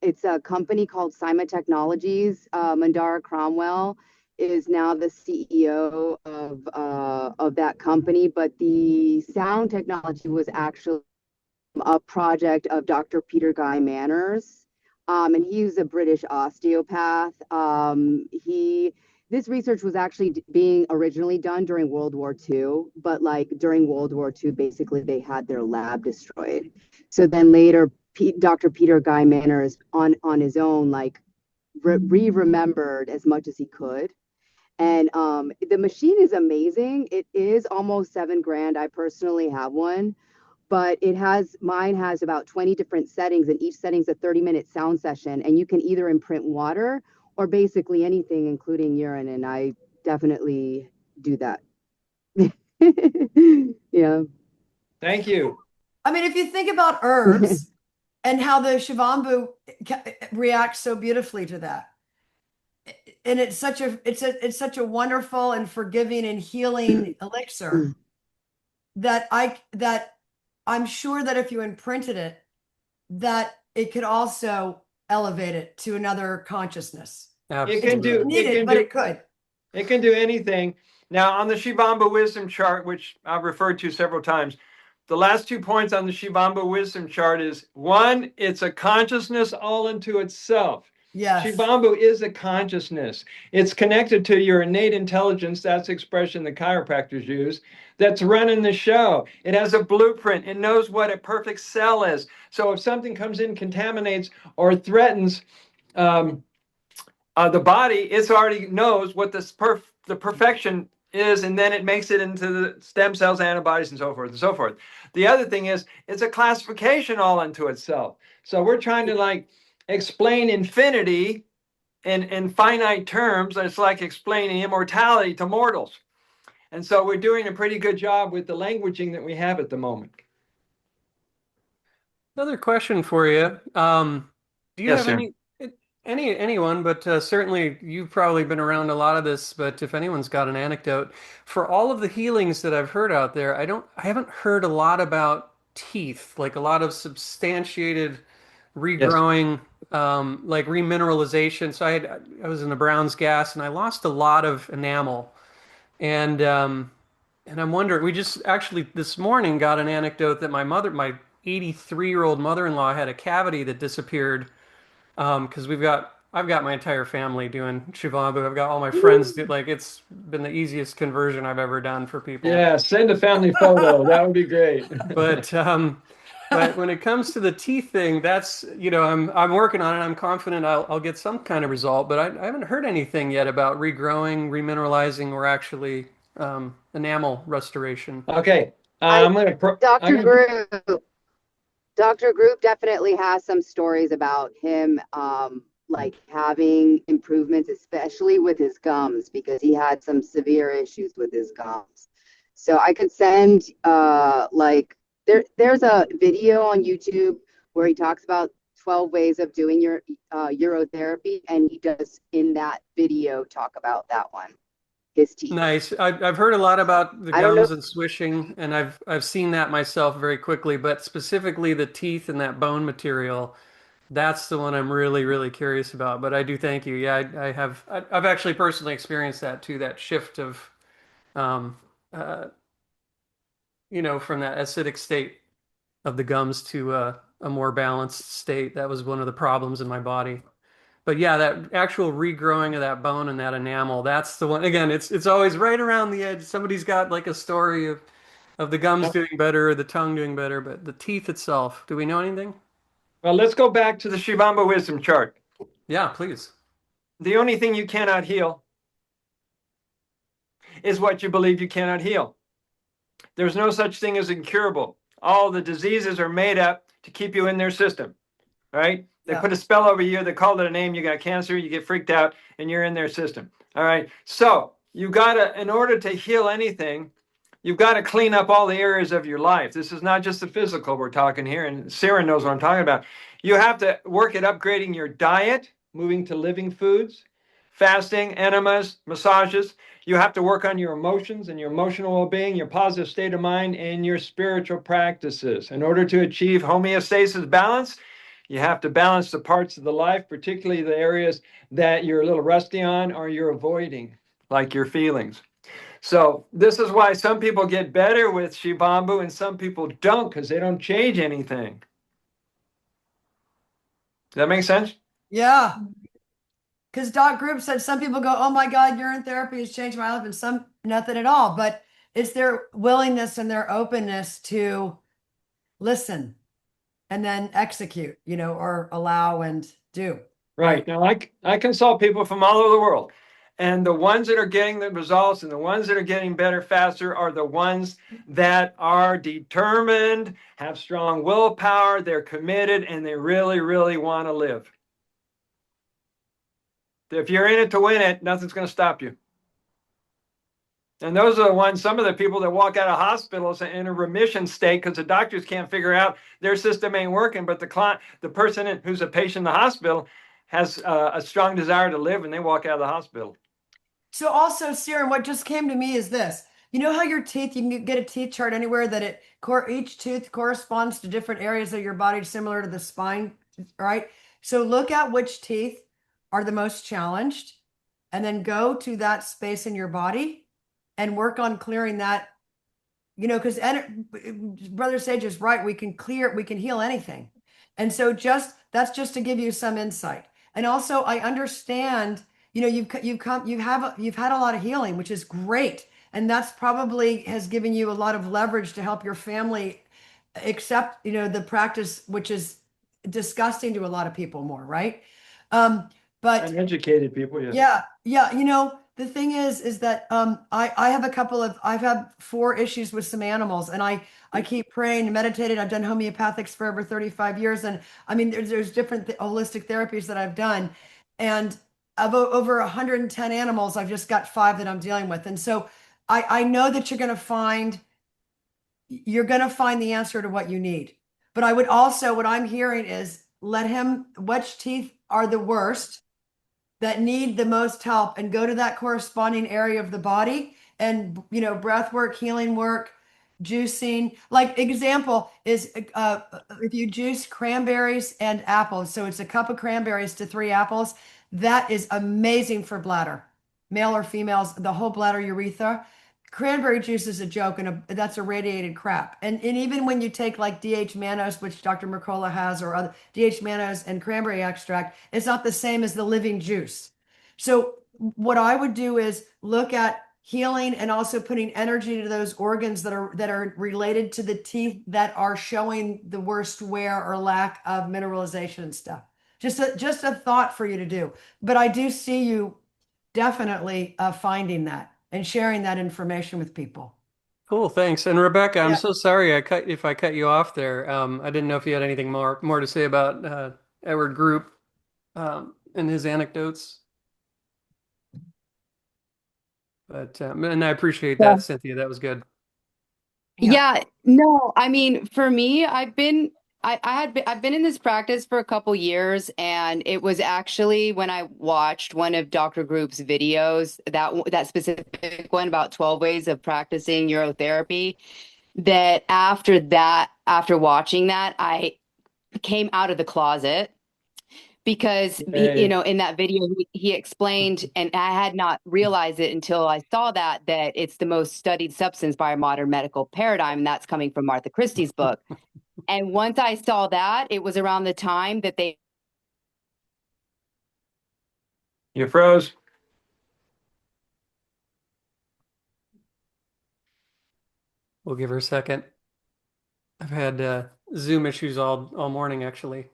it's a company called Cyma Technologies. Mandara Cromwell is now the CEO of that company, but the sound technology was actually a project of Dr. Peter Guy Manners. And he's a British osteopath. This research was actually being originally done during World War II, but like during World War II, basically they had their lab destroyed. So then later, Dr. Peter Guy Manners on his own, like remembered as much as he could. And the machine is amazing. It is almost 7 grand. I personally have one, but mine has about 20 different settings, and each setting's a 30-minute sound session, and you can either imprint water or basically anything, including urine, and I definitely do that. Yeah. Thank you. I mean, if you think about herbs and how the Shivambhu reacts so beautifully to that, and it's such a wonderful and forgiving and healing elixir that I'm sure that if you imprinted it, that it could also elevate it to another consciousness. It can It do, Absolutely. doesn't need it it, can but do, it could. it can do anything. Now, on the Shivamba wisdom chart, which I've referred to several times, the last 2 points on the Shivamba wisdom chart is one, it's a consciousness all into itself. Yes. Shivambu is a consciousness. It's connected to your innate intelligence. That's the expression the chiropractors use. That's running the show. It has a blueprint. It knows what a perfect cell is. So if something comes in, contaminates, or threatens the body, it already knows what the perfection is, and then it makes it into the stem cells, antibodies, and so forth and so forth. The other thing is, it's a classification all unto itself. So we're trying to like explain infinity in finite terms. It's like explaining immortality to mortals. And so we're doing a pretty good job with the languaging that we have at the moment. Another question for you. Do you Yes, have sir. anyone, but certainly you've probably been around a lot of this, but if anyone's got an anecdote, for all of the healings that I've heard out there, I haven't heard a lot about teeth, like a lot of substantiated Yes. regrowing, like remineralization. So I was in the Brown's gas and I lost a lot of enamel. And and I'm wondering, we just actually this morning got an anecdote that my 83-year-old mother-in-law had a cavity that disappeared. Because I've got my entire family doing Shivambu. I've got all my friends do, like it's been the easiest conversion I've ever done for people. Yeah, send a family photo. That would be great. But but when it comes to the teeth thing, that's I'm working on it. I'm confident I'll get some kind of result, but I haven't heard anything yet about regrowing, remineralizing, or actually enamel restoration. Okay. I I'm Dr. gonna Dr. Group definitely has some stories about him like having improvements, especially with his gums, because he had some severe issues with his gums. So I could send there's a video on YouTube where he talks about 12 ways of doing your urotherapy, and he does in that video talk about that one, his teeth. Nice. I've heard a lot about the I don't know. gums and swishing, and I've seen that myself very quickly, but specifically the teeth and that bone material, that's the one I'm really, really curious about. But I do thank you. Yeah, I've actually personally experienced that too, that shift of um uh from that acidic state of the gums to a more balanced state. That was one of the problems in my body. But yeah, that actual regrowing of that bone and that enamel, that's the one. Again, it's always right around the edge. Somebody's got like a story of the gums doing better or the tongue doing better, but the teeth itself, do we know anything? Well, let's go back to the Shivamba wisdom chart. Yeah, please. The only thing you cannot heal is what you believe you cannot heal. There's no such thing as incurable. All the diseases are made up to keep you in their system, right? They Yeah. put a spell over you, they called it a name, you got cancer, you get freaked out, and you're in their system. All right. So you gotta, in order to heal anything, you've got to clean up all the areas of your life. This is not just the physical we're talking here, and Sarah knows what I'm talking about. You have to work at upgrading your diet, moving to living foods, fasting, enemas, massages. You have to work on your emotions and your emotional well-being, your positive state of mind, and your spiritual practices. In order to achieve homeostasis balance, you have to balance the parts of the life, particularly the areas that you're a little rusty on or you're avoiding, like your feelings. So this is why some people get better with Shivambhu and some people don't, because they don't change anything. Does that make sense? Yeah. Because Doc Group said some people go, oh my God, urine therapy has changed my life, and some nothing at all. But it's their willingness and their openness to listen and then execute, or allow and do. Right. Now, I consult people from all over the world. And the ones that are getting the results and the ones that are getting better faster are the ones that are determined, have strong willpower, they're committed, and they really, really want to live. If you're in it to win it, nothing's going to stop you. And those are the ones, some of the people that walk out of hospitals in a remission state because the doctors can't figure out their system ain't working, but the person who's a patient in the hospital has a strong desire to live and they walk out of the hospital. So also, Siren, what just came to me is this. You know how your teeth, you can get a teeth chart anywhere that each tooth corresponds to different areas of your body, similar to the spine, right? So look at which teeth are the most challenged and then go to that space in your body and work on clearing that, because Brother Sage is right. We can heal anything. And so that's just to give you some insight. And also I understand, you've had a lot of healing, which is great. And that's probably has given you a lot of leverage to help your family accept, the practice, which is disgusting to a lot of people more, right? But Uneducated people, yes. yeah. The thing is that I've had 4 issues with some animals, and I keep praying and meditating. I've done homeopathics for over 35 years, and I mean there's different holistic therapies that I've done, and of over 110 animals, I've just got 5 that I'm dealing with, and so I know that you're gonna find the answer to what you need. But I would also, what I'm hearing is which teeth are the worst that need the most help, and go to that corresponding area of the body and breath work, healing work, juicing. Like example is if you juice cranberries and apples, so it's a cup of cranberries to 3 apples, that is amazing for bladder, male or females, the whole bladder, urethra. Cranberry juice is a joke, and that's irradiated crap. And even when you take like DH mannose, which Dr. Mercola has, or other DH mannose and cranberry extract, it's not the same as the living juice. So what I would do is look at healing and also putting energy to those organs that are related to the teeth that are showing the worst wear or lack of mineralization and stuff. Just a thought for you to do. But I do see you definitely finding that and sharing that information with people. Cool, thanks. And Rebecca, I'm Yeah. so sorry if I cut you off there. I didn't know if you had anything more to say about Edward Group and his anecdotes. But and I appreciate Yeah. that, Cynthia. That was good. Yeah, no, I mean, for me, I've been in this practice for a couple years, and it was actually when I watched one of Dr. Group's videos, that specific one about 12 ways of practicing urotherapy, that after watching that, I came out of the closet. Because Hey. in that video he explained, and I had not realized it until I saw that it's the most studied substance by our modern medical paradigm, and that's coming from Martha Christie's book. And once I saw that, it was around the time that they You froze. We'll give her a second. I've had Zoom issues all morning, actually.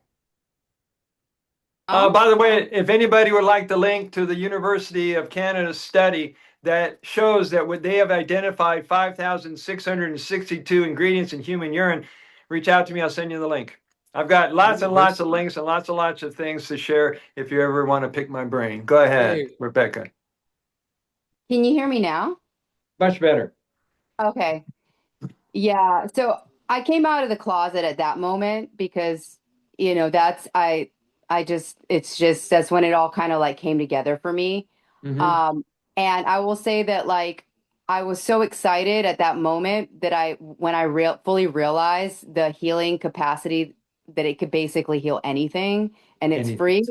By the way, if anybody would like the link to the University of Canada's study that shows that they have identified 5,662 ingredients in human urine, reach out to me. I'll send you the link. I've got lots and lots of links and lots of things to share if you ever want to pick my brain. Go ahead, Hey. Rebecca. Can you hear me now? Much better. Okay. Yeah. So I came out of the closet at that moment because, that's when it all kind of like came together for me. Hmm. Um, and I will say that like I was so excited at that moment that when I fully realized the healing capacity that it could basically heal anything and it's Anything. free.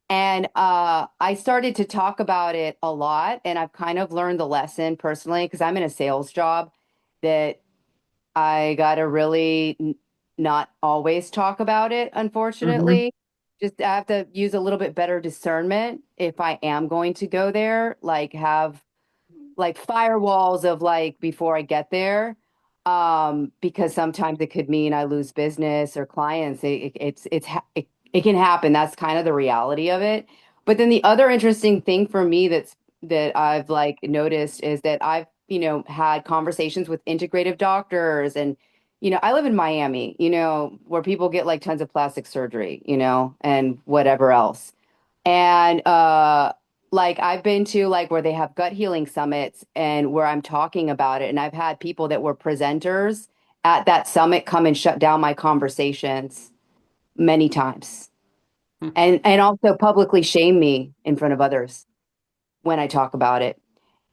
And I started to talk about it a lot, and I've kind of learned the lesson personally because I'm in a sales job that I gotta really not always talk about it, Hmm. unfortunately. Just I have to use a little bit better discernment if I am going to go there, like have like firewalls of like before I get there. Because sometimes it could mean I lose business or clients. It can happen. That's kind of the reality of it. But then the other interesting thing for me that I've like noticed is that I've, had conversations with integrative doctors and I live in Miami, where people get like tons of plastic surgery, and whatever else. And like I've been to like where they have gut healing summits and where I'm talking about it. And I've had people that were presenters at that summit come and shut down my conversations many times. And also publicly shame me in front of others when I talk about it.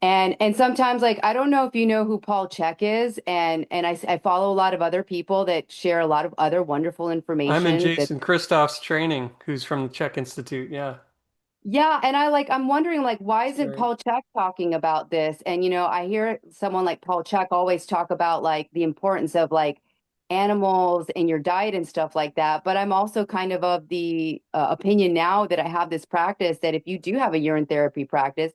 And sometimes like I don't know if you know who Paul Chek is, and I follow a lot of other people that share a lot of other wonderful I'm in information that Jason Christoph's training, who's from the Czech Institute. Yeah, yeah, and I'm wondering like why that's isn't right. Paul Chek talking about this? And I hear someone like Paul Chek always talk about like the importance of like animals in your diet and stuff like that. But I'm also kind of the opinion now that I have this practice that if you do have a urine therapy practice,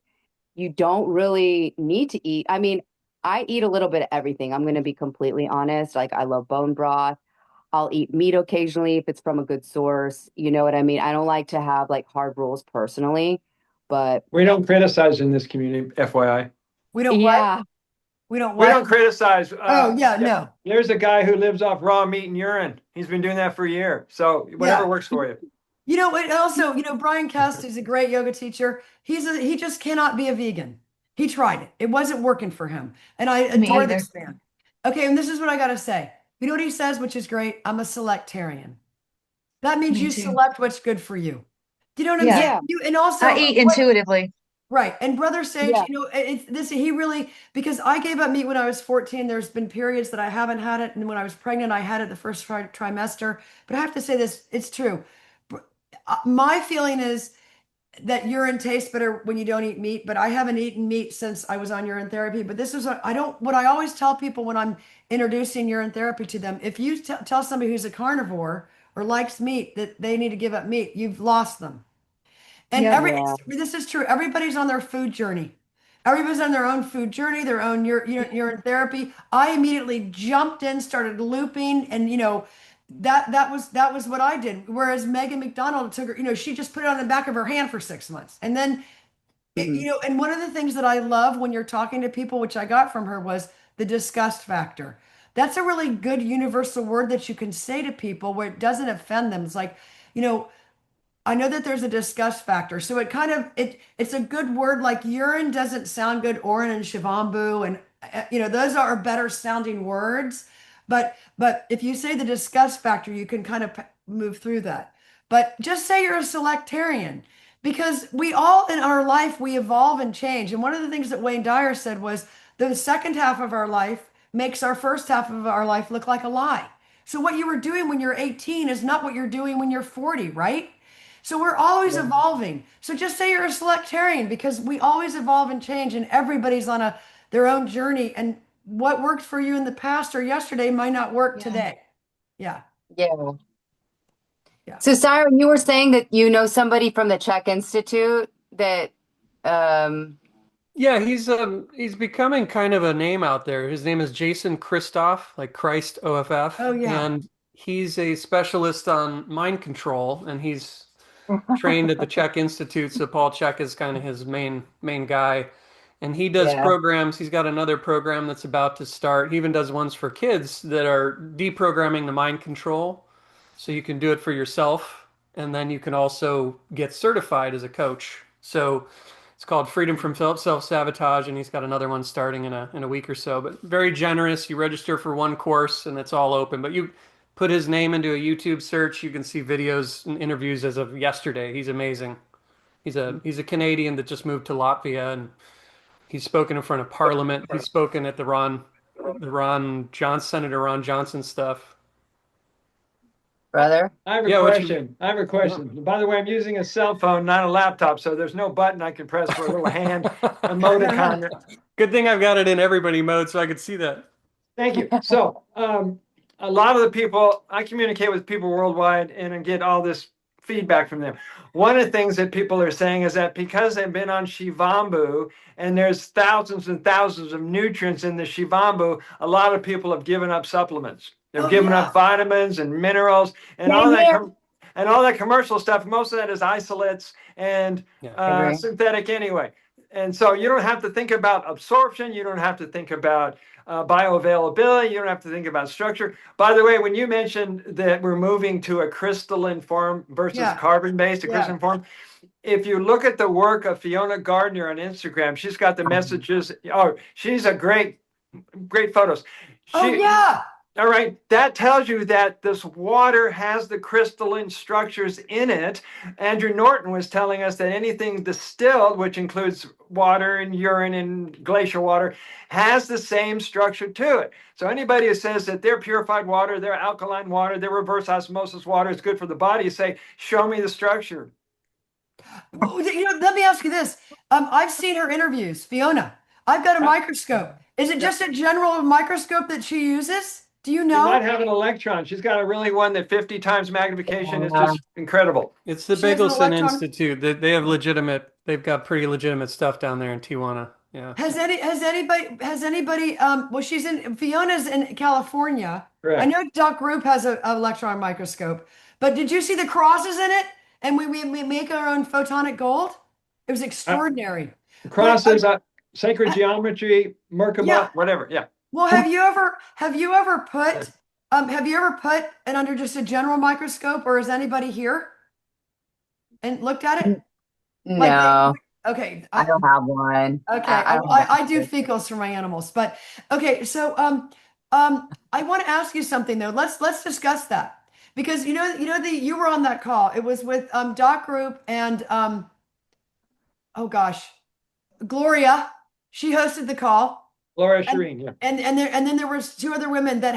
you don't really need to eat. I mean, I eat a little bit of everything. I'm going to be completely honest. Like I love bone broth. I'll eat meat occasionally if it's from a good source. You know what I mean? I don't like to have like hard rules personally, but We don't criticize in this community, FYI. We don't what? yeah. We don't We what? don't criticize. Oh, yeah, Yeah, no. there's a guy who lives off raw meat and urine. He's been doing that for a year. So whatever Yeah. works for you. You know, it also, Brian Cust is a great yoga teacher. He just cannot be a vegan. He tried it. It wasn't working for him. And I Me adore either. this man. Okay, and this is what I gotta say. You know what he says, which is great? I'm a selectarian. That means Me you too. select what's good for you. Do you know what I'm Yeah. saying? Yeah. You and I also eat what intuitively. right. And Brother Sage, Yeah. it's this he really because I gave up meat when I was 14. There's been periods that I haven't had it, and when I was pregnant, I had it the first trimester. But I have to say this, it's true. My feeling is that urine tastes better when you don't eat meat, but I haven't eaten meat since I was on urine therapy. But this is what I always tell people when I'm introducing urine therapy to them. If you tell somebody who's a carnivore or likes meat that they need to give up meat, you've lost them. And Yep. Yeah. this is true. Everybody's on their food journey. Everybody's on their own food journey, their own urine therapy. I immediately jumped in, started looping, and that was what I did. Whereas Megan McDonald took her, she just put it on the back of her hand for 6 months, and then Mhm. and one of the things that I love when you're talking to people, which I got from her, was the disgust factor. That's a really good universal word that you can say to people where it doesn't offend them. It's like, you know, I know that there's a disgust factor. So it's a good word like urine doesn't sound good, Orin and Shivambhu and those are better sounding words. But if you say the disgust factor, you can kind of move through that. But just say you're a selectarian because we all in our life we evolve and change. And one of the things that Wayne Dyer said was the second half of our life makes our first half of our life look like a lie. So what you were doing when you're 18 is not what you're doing when you're 40, right? So we're always Yeah. evolving. So just say you're a selectarian because we always evolve and change and everybody's on their own journey and what worked for you in the past or yesterday might not work Yeah. today. Yeah. Yeah. Yeah. So Siren, you were saying that you know somebody from the Czech Institute that um Yeah, he's becoming kind of a name out there. His name is Jason Christoph, like Christ Oh OFF, yeah. and he's a specialist on mind control, and he's trained at the Czech Institute, so Paul Czech is kind of his main guy. And he does yeah. programs. He's got another program that's about to start. He even does ones for kids that are deprogramming the mind control. So you can do it for yourself, and then you can also get certified as a coach. So it's called Freedom from Self-Sabotage, and he's got another one starting in a week or so. But very generous. You register for one course, and it's all open. But you put his name into a YouTube search, you can see videos and interviews as of yesterday. He's amazing. He's a Canadian that just moved to Latvia, and he's spoken in front of Parliament. He's spoken at Senator Ron Johnson stuff. Brother. I have a Yeah, question. I have a question. By the way, I'm using a cell phone, not a laptop, so there's no button I can press for a little hand emoticon. Good thing I've got it in everybody mode so I could see that. Thank you. So, a lot of the people, I communicate with people worldwide and I get all this feedback from them. One of the things that people are saying is that because they've been on Shivambhu and there's thousands and thousands of nutrients in the Shivambhu, a lot of people have given up supplements. They've Oh, given yeah. up vitamins and minerals and all Same that. here. And all that commercial stuff, most of that is isolates and Yeah. synthetic anyway. And so you don't have to think about absorption. You don't have to think about bioavailability. You don't have to think about structure. By the way, when you mentioned that we're moving to a crystalline form versus Yeah. carbon-based, a Yeah. crystalline form, if you look at the work of Fiona Gardner on Instagram, she's got the messages. Oh, she's a great photos. Oh, She, yeah. all right, that tells you that this water has the crystalline structures in it. Andrew Norton was telling us that anything distilled, which includes water and urine and glacial water, has the same structure to it. So anybody who says that their purified water, their alkaline water, their reverse osmosis water is good for the body, you say, show me the structure. Well, let me ask you this. I've seen her interviews, Fiona. I've got a microscope. Is it just a general microscope that she uses? Do you She might know? have an electron. She's got a really one that 50 times magnification is just incredible. It's the She has an Bigelson electron. Institute. They've got pretty legitimate stuff down there in Tijuana. Yeah. Has anybody, well, Fiona's in California. I Correct. know Doc Group has an electron microscope, but did you see the crosses in it? And we make our own photonic gold? It was extraordinary. Crosses, sacred geometry, Yeah. Merkaba, whatever. Yeah. Well, have you ever put it under just a general microscope, or is anybody here and looked at it? Like, No, okay, I don't have one. okay, I don't have I do one. fecals for my animals, but okay, so I want to ask you something though. Let's discuss that because you were on that call. It was with Doc Group and oh gosh, Gloria. She hosted the call. Laura And Shireen, yeah. and then there was two other women that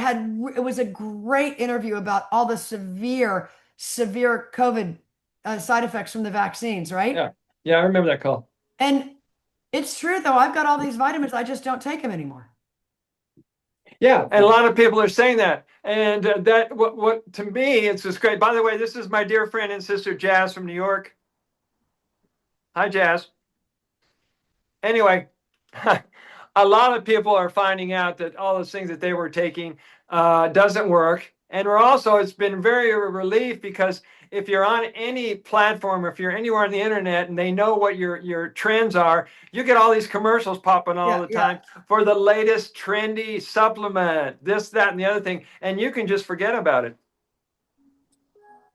it was a great interview about all the severe COVID side effects from the vaccines, right? Yeah. Yeah, I remember that call. And it's true though, I've got all these vitamins, I just don't take them anymore. Yeah, and a lot of people are saying that. And that what to me, it's just great. By the way, this is my dear friend and sister Jazz from New York. Hi, Jazz. Anyway, a lot of people are finding out that all those things that they were taking doesn't work. And it's been very relief because if you're on any platform, if you're anywhere on the internet and they know what your trends are, you get all these commercials popping all Yeah, the time for the latest trendy supplement, this, that, and the other thing. And you can just forget about it.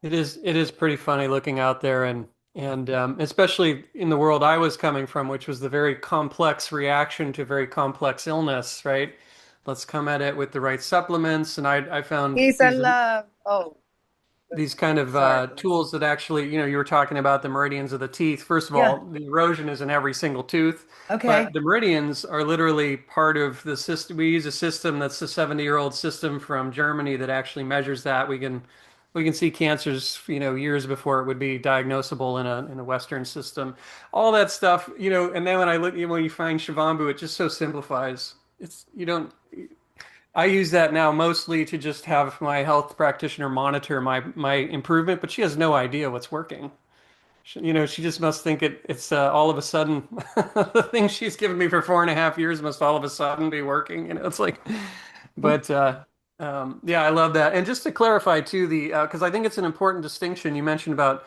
It is pretty funny looking out there and especially in the world I was coming from, which was the very complex reaction to very complex illness, right? Let's come at it with the right supplements. And I found Peace and love. Oh, these kind of sorry. tools that actually, you were talking about the meridians of the teeth. First of Yeah. all, the erosion is in every single tooth, Okay. but the meridians are literally part of the system. We use a system that's a 70-year-old system from Germany that actually measures that. We can see cancers, years before it would be diagnosable in a Western system. All that stuff, and then when you find Shivambhu, it just so simplifies. I use that now mostly to just have my health practitioner monitor my improvement, but she has no idea what's working. She just must think it's all of a sudden the thing she's given me for 4.5 years must all of a sudden be working. It's like, but yeah, I love that. And just to clarify too, because I think it's an important distinction you mentioned about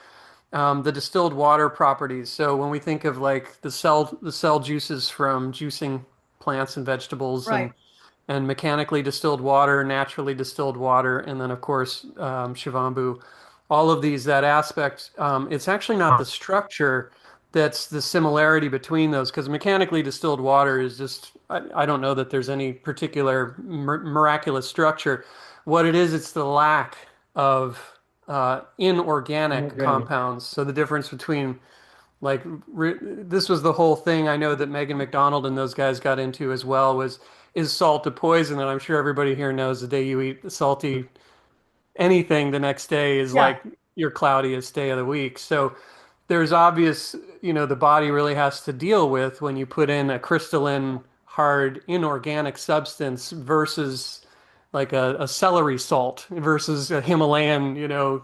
the distilled water properties. So when we think of like the cell juices from juicing plants and vegetables Right. and mechanically distilled water, naturally distilled water, and then of course Shivambhu, all of these, that aspect, it's actually not the structure that's the similarity between those, because mechanically distilled water is just, I don't know that there's any particular miraculous structure. What it is, it's the lack of inorganic Inorganic. compounds. So the difference between Like this was the whole thing I know that Megan McDonald and those guys got into as well was is salt a poison? And I'm sure everybody here knows the day you eat salty anything the next day is Yeah. like your cloudiest day of the week. So there's obvious, the body really has to deal with when you put in a crystalline, hard, inorganic substance versus like a celery salt versus a Himalayan,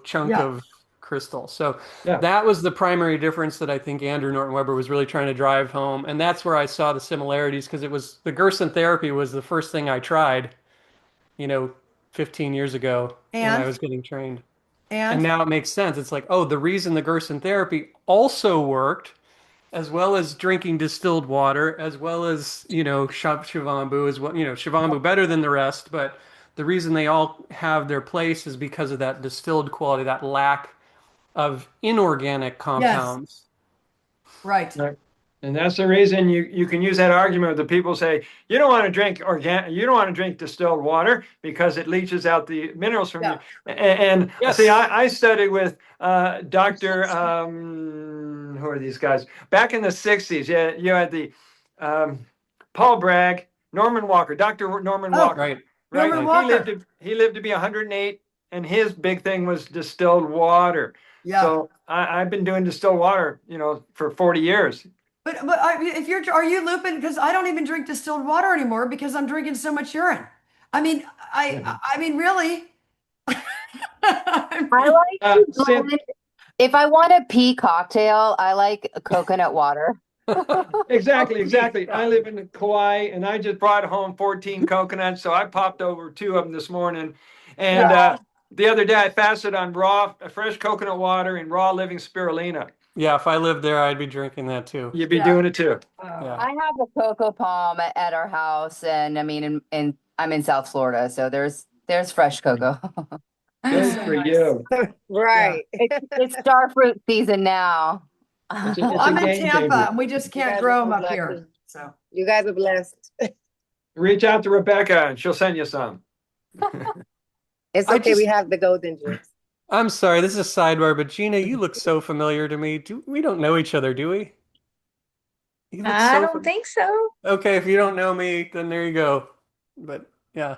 chunk Yeah. of crystal. So Yeah. that was the primary difference that I think Andrew Norton Weber was really trying to drive home. And that's where I saw the similarities because it was the Gerson therapy was the first thing I tried, you know, 15 years ago when I And was getting trained. And and now it makes sense. It's like, oh, the reason the Gerson therapy also worked, as well as drinking distilled water, as well as, Shivambhu, as well, Shivambhu better than the rest, but the reason they all have their place is because of that distilled quality, that lack of inorganic yes, compounds. right. Right. And that's the reason you can use that argument with the people say you don't want to drink you don't want to drink distilled water because it leaches out the minerals from Yeah. you. And see, Yes. I studied with Dr. Who are these guys? Back in the 60s, yeah, you had the Paul Bragg, Norman Walker, Dr. Norman Oh, Walker, Right. right? Norman Right. Walker. He lived to be 108, and his big thing was distilled water. Yeah. So I've been doing distilled water, for 40 years. But if you're, are you looping? Because I don't even drink distilled water anymore because I'm drinking so much urine. I mean, I mean, really. I like to Sam, blend. If I want a pea cocktail, I like coconut water. exactly. I live in Kauai, and I just brought home 14 coconuts, so I popped over 2 of them this morning. And Yeah. the other day, I fasted on fresh coconut water and raw living spirulina. Yeah, if I lived there, I'd be drinking that too. You'd be Yeah. doing it too. Yeah. I have a cocoa palm at our house, and I mean, and I'm in South Florida, so there's fresh cocoa. Good So for nice. you. Right. It's starfruit season now. It's Well, a I'm in game Tampa changer. and we just You can't guys grow are them up lucky. here. So You guys are blessed. Reach out to Rebecca, and she'll send you some. It's I okay. We just- have the golden juice. I'm sorry, this is a sidebar, but Gina, you look so familiar to me. We don't know each other, do we? You look I so don't think so. Okay, if you don't know me, then there you go. But yeah.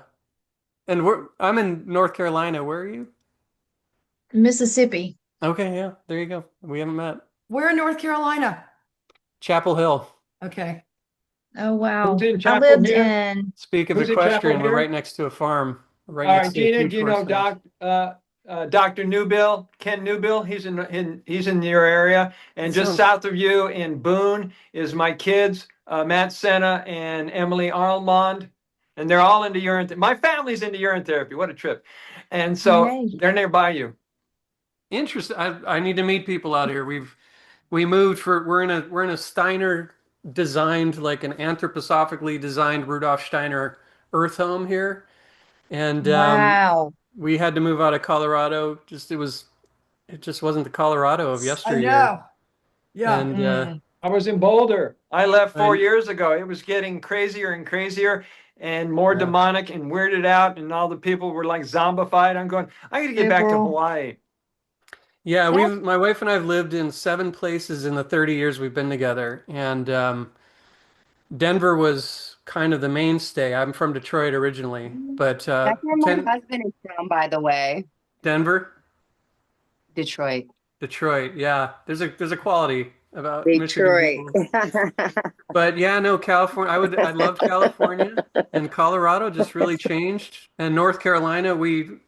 And I'm in North Carolina. Where are you? Mississippi. Okay, yeah, there you go. We haven't met. we're in North Carolina. Chapel Hill. Okay. Oh, wow. Who's in I Chapel lived here? in, Speak of Who's in Chapel equestrian, we're Hill? right next to a farm, right All next right, to a Gina, huge do you horse know ranch. Dr. Newbill, Ken Newbill? He's in your area, and just Sounds- south of you in Boone is my kids, Matt Senna and Emily Armand, and they're all into urine. My family's into urine therapy. What a trip! And so Yay. they're nearby you. Interesting. I need to meet people out here. We moved for we're in a Steiner designed like an anthroposophically designed Rudolf Steiner earth home here, and Wow. we had to move out of Colorado. It just wasn't the Colorado of I yesteryear. know. Yeah. And Mm. I was in Boulder. I left 4 Right. years ago. It was getting crazier and crazier and more Yeah. demonic and weirded out, and all the people were like zombified. I'm going, I got to get back to Liberal. Hawaii. yeah, my wife and I have lived in 7 places in the 30 years we've been together, and Denver was kind of the mainstay. I'm from Detroit originally, but That's where my husband is from, by the way. Denver, Detroit. Detroit, yeah. There's a quality about Michigan Detroit. people. But yeah, no, California. I loved California, and Colorado just really changed. And North Carolina, we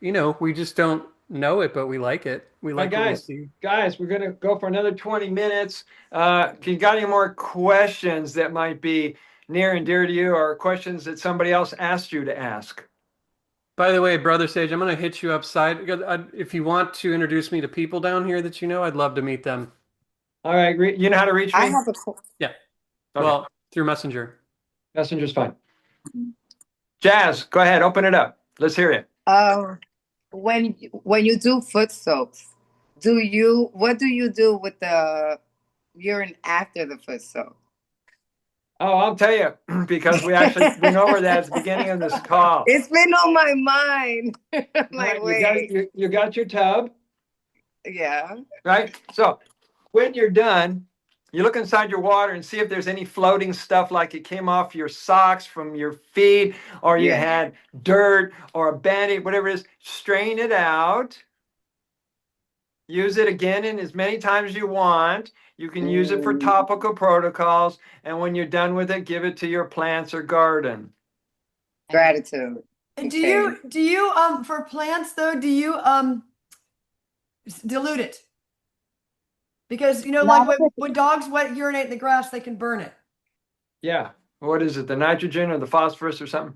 just don't know it, but we like it. We like what we guys, see. Guys, we're gonna go for another 20 minutes. If you got any more questions that might be near and dear to you, or questions that somebody else asked you to ask? By the way, Brother Sage, I'm going to hit you upside. If you want to introduce me to people down here that you know, I'd love to meet them. All right, you know how to reach me? I have a Yeah. Okay. Well, through Messenger. Messenger's fine. Jazz, go ahead, open it up. Let's hear it. when you do foot soaps, what do you do with the urine after the foot soap? Oh, I'll tell you, because we actually went over that at the beginning of this call. It's been on my mind. I'm like, Right, wait, you got your tub, yeah. right? So when you're done, You look inside your water and see if there's any floating stuff like it came off your socks from your feet, or you Yeah. had dirt or a Band-Aid, whatever it is. Strain it out. Use it again in as many times as you want. You can use it for topical protocols. And when you're done with it, give it to your plants or garden. Gratitude. Do you for plants though, do you dilute it? Because you know, like when dogs urinate in the grass, they can burn it. Yeah. What is it? The nitrogen or the phosphorus or something?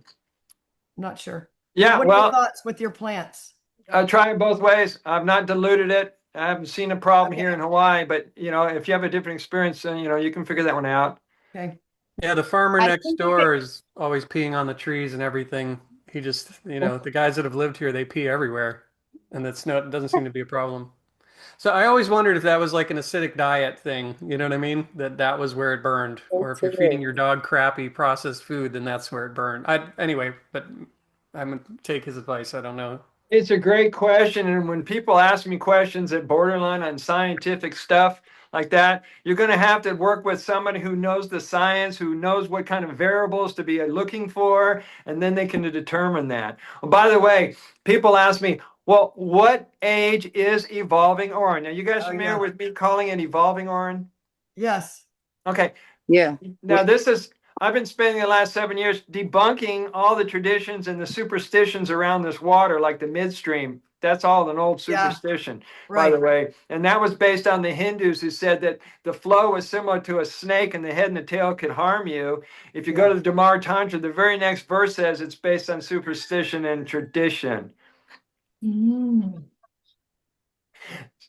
I'm not sure. Yeah. What are your Well, thoughts with your plants? I try it both ways. I've not diluted it. I haven't seen a problem here in Hawaii, but if you have a different experience, then you can figure that one out. Okay. Yeah, the farmer I next think door is always peeing on the trees and everything. He just, the guys that have lived here, they pee everywhere, and it doesn't seem to be a problem. So I always wondered if that was like an acidic diet thing. You know what I mean? That was where it burned, or if you're feeding your dog crappy processed food, then that's where it burned. Anyway, but I'm gonna take his advice. I don't know. It's a great question. And when people ask me questions that borderline on scientific stuff like that, you're going to have to work with somebody who knows the science, who knows what kind of variables to be looking for, and then they can determine that. By the way, people ask me, well, what age is evolving Orin? Now, you guys familiar with me calling it evolving Orin? Yes. Okay. Yeah. Now, I've been spending the last 7 years debunking all the traditions and the superstitions around this water, like the midstream. That's all an old superstition, by the way. And that was based on the Hindus who said that the flow was similar to a snake and the head and the tail could harm you. If you go to the Damar Tantra, the very next verse says it's based on superstition and tradition.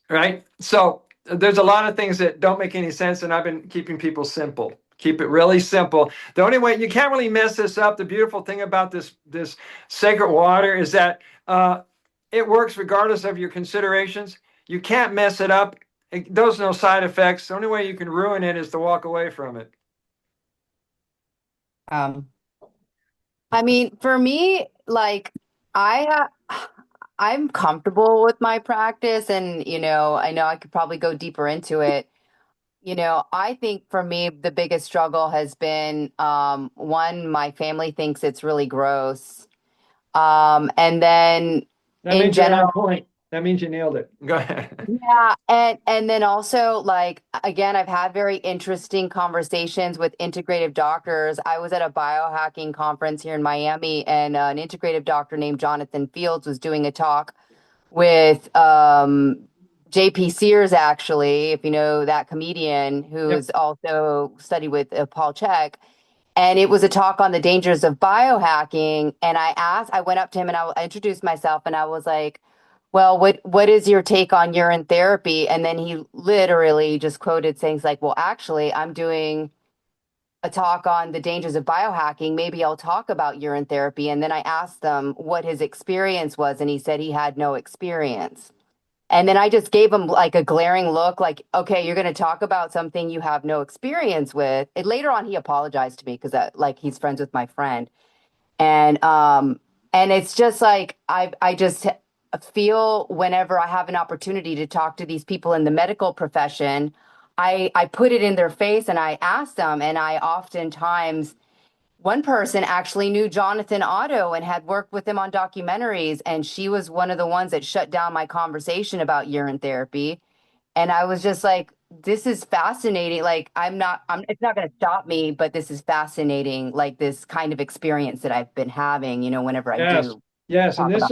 Right? So there's a lot of things that don't make any sense, and I've been keeping people simple. Keep it really simple. The only way you can't really mess this up. The beautiful thing about this sacred water is that it works regardless of your considerations. You can't mess it up. There's no side effects. The only way you can ruin it is to walk away from it. I mean, for me, like I'm comfortable with my practice, and I know I could probably go deeper into it. I think for me, the biggest struggle has been one, my family thinks it's really gross. And then That in means you're on general, point. That means you nailed it. Go ahead. yeah, and then also, like, again, I've had very interesting conversations with integrative doctors. I was at a biohacking conference here in Miami, and an integrative doctor named Jonathan Fields was doing a talk with JP Sears, actually, if you know that comedian who's also studied with Paul Chek. And it was a talk on the dangers of biohacking. And I went up to him and I introduced myself and I was like, well, what is your take on urine therapy? And then he literally just quoted things like, well, actually, I'm doing a talk on the dangers of biohacking. Maybe I'll talk about urine therapy. And then I asked him what his experience was, and he said he had no experience. And then I just gave him like a glaring look, like, okay, you're going to talk about something you have no experience with. And later on, he apologized to me because like he's friends with my friend. And it's just like I just feel whenever I have an opportunity to talk to these people in the medical profession, I put it in their face and I ask them, and I oftentimes one person actually knew Jonathan Otto and had worked with him on documentaries, and she was one of the ones that shut down my conversation about urine therapy. And I was just like, this is fascinating. Like, it's not going to stop me, but this is fascinating. Like this kind of experience that I've been having, whenever I Yes. do Yes, and talk about.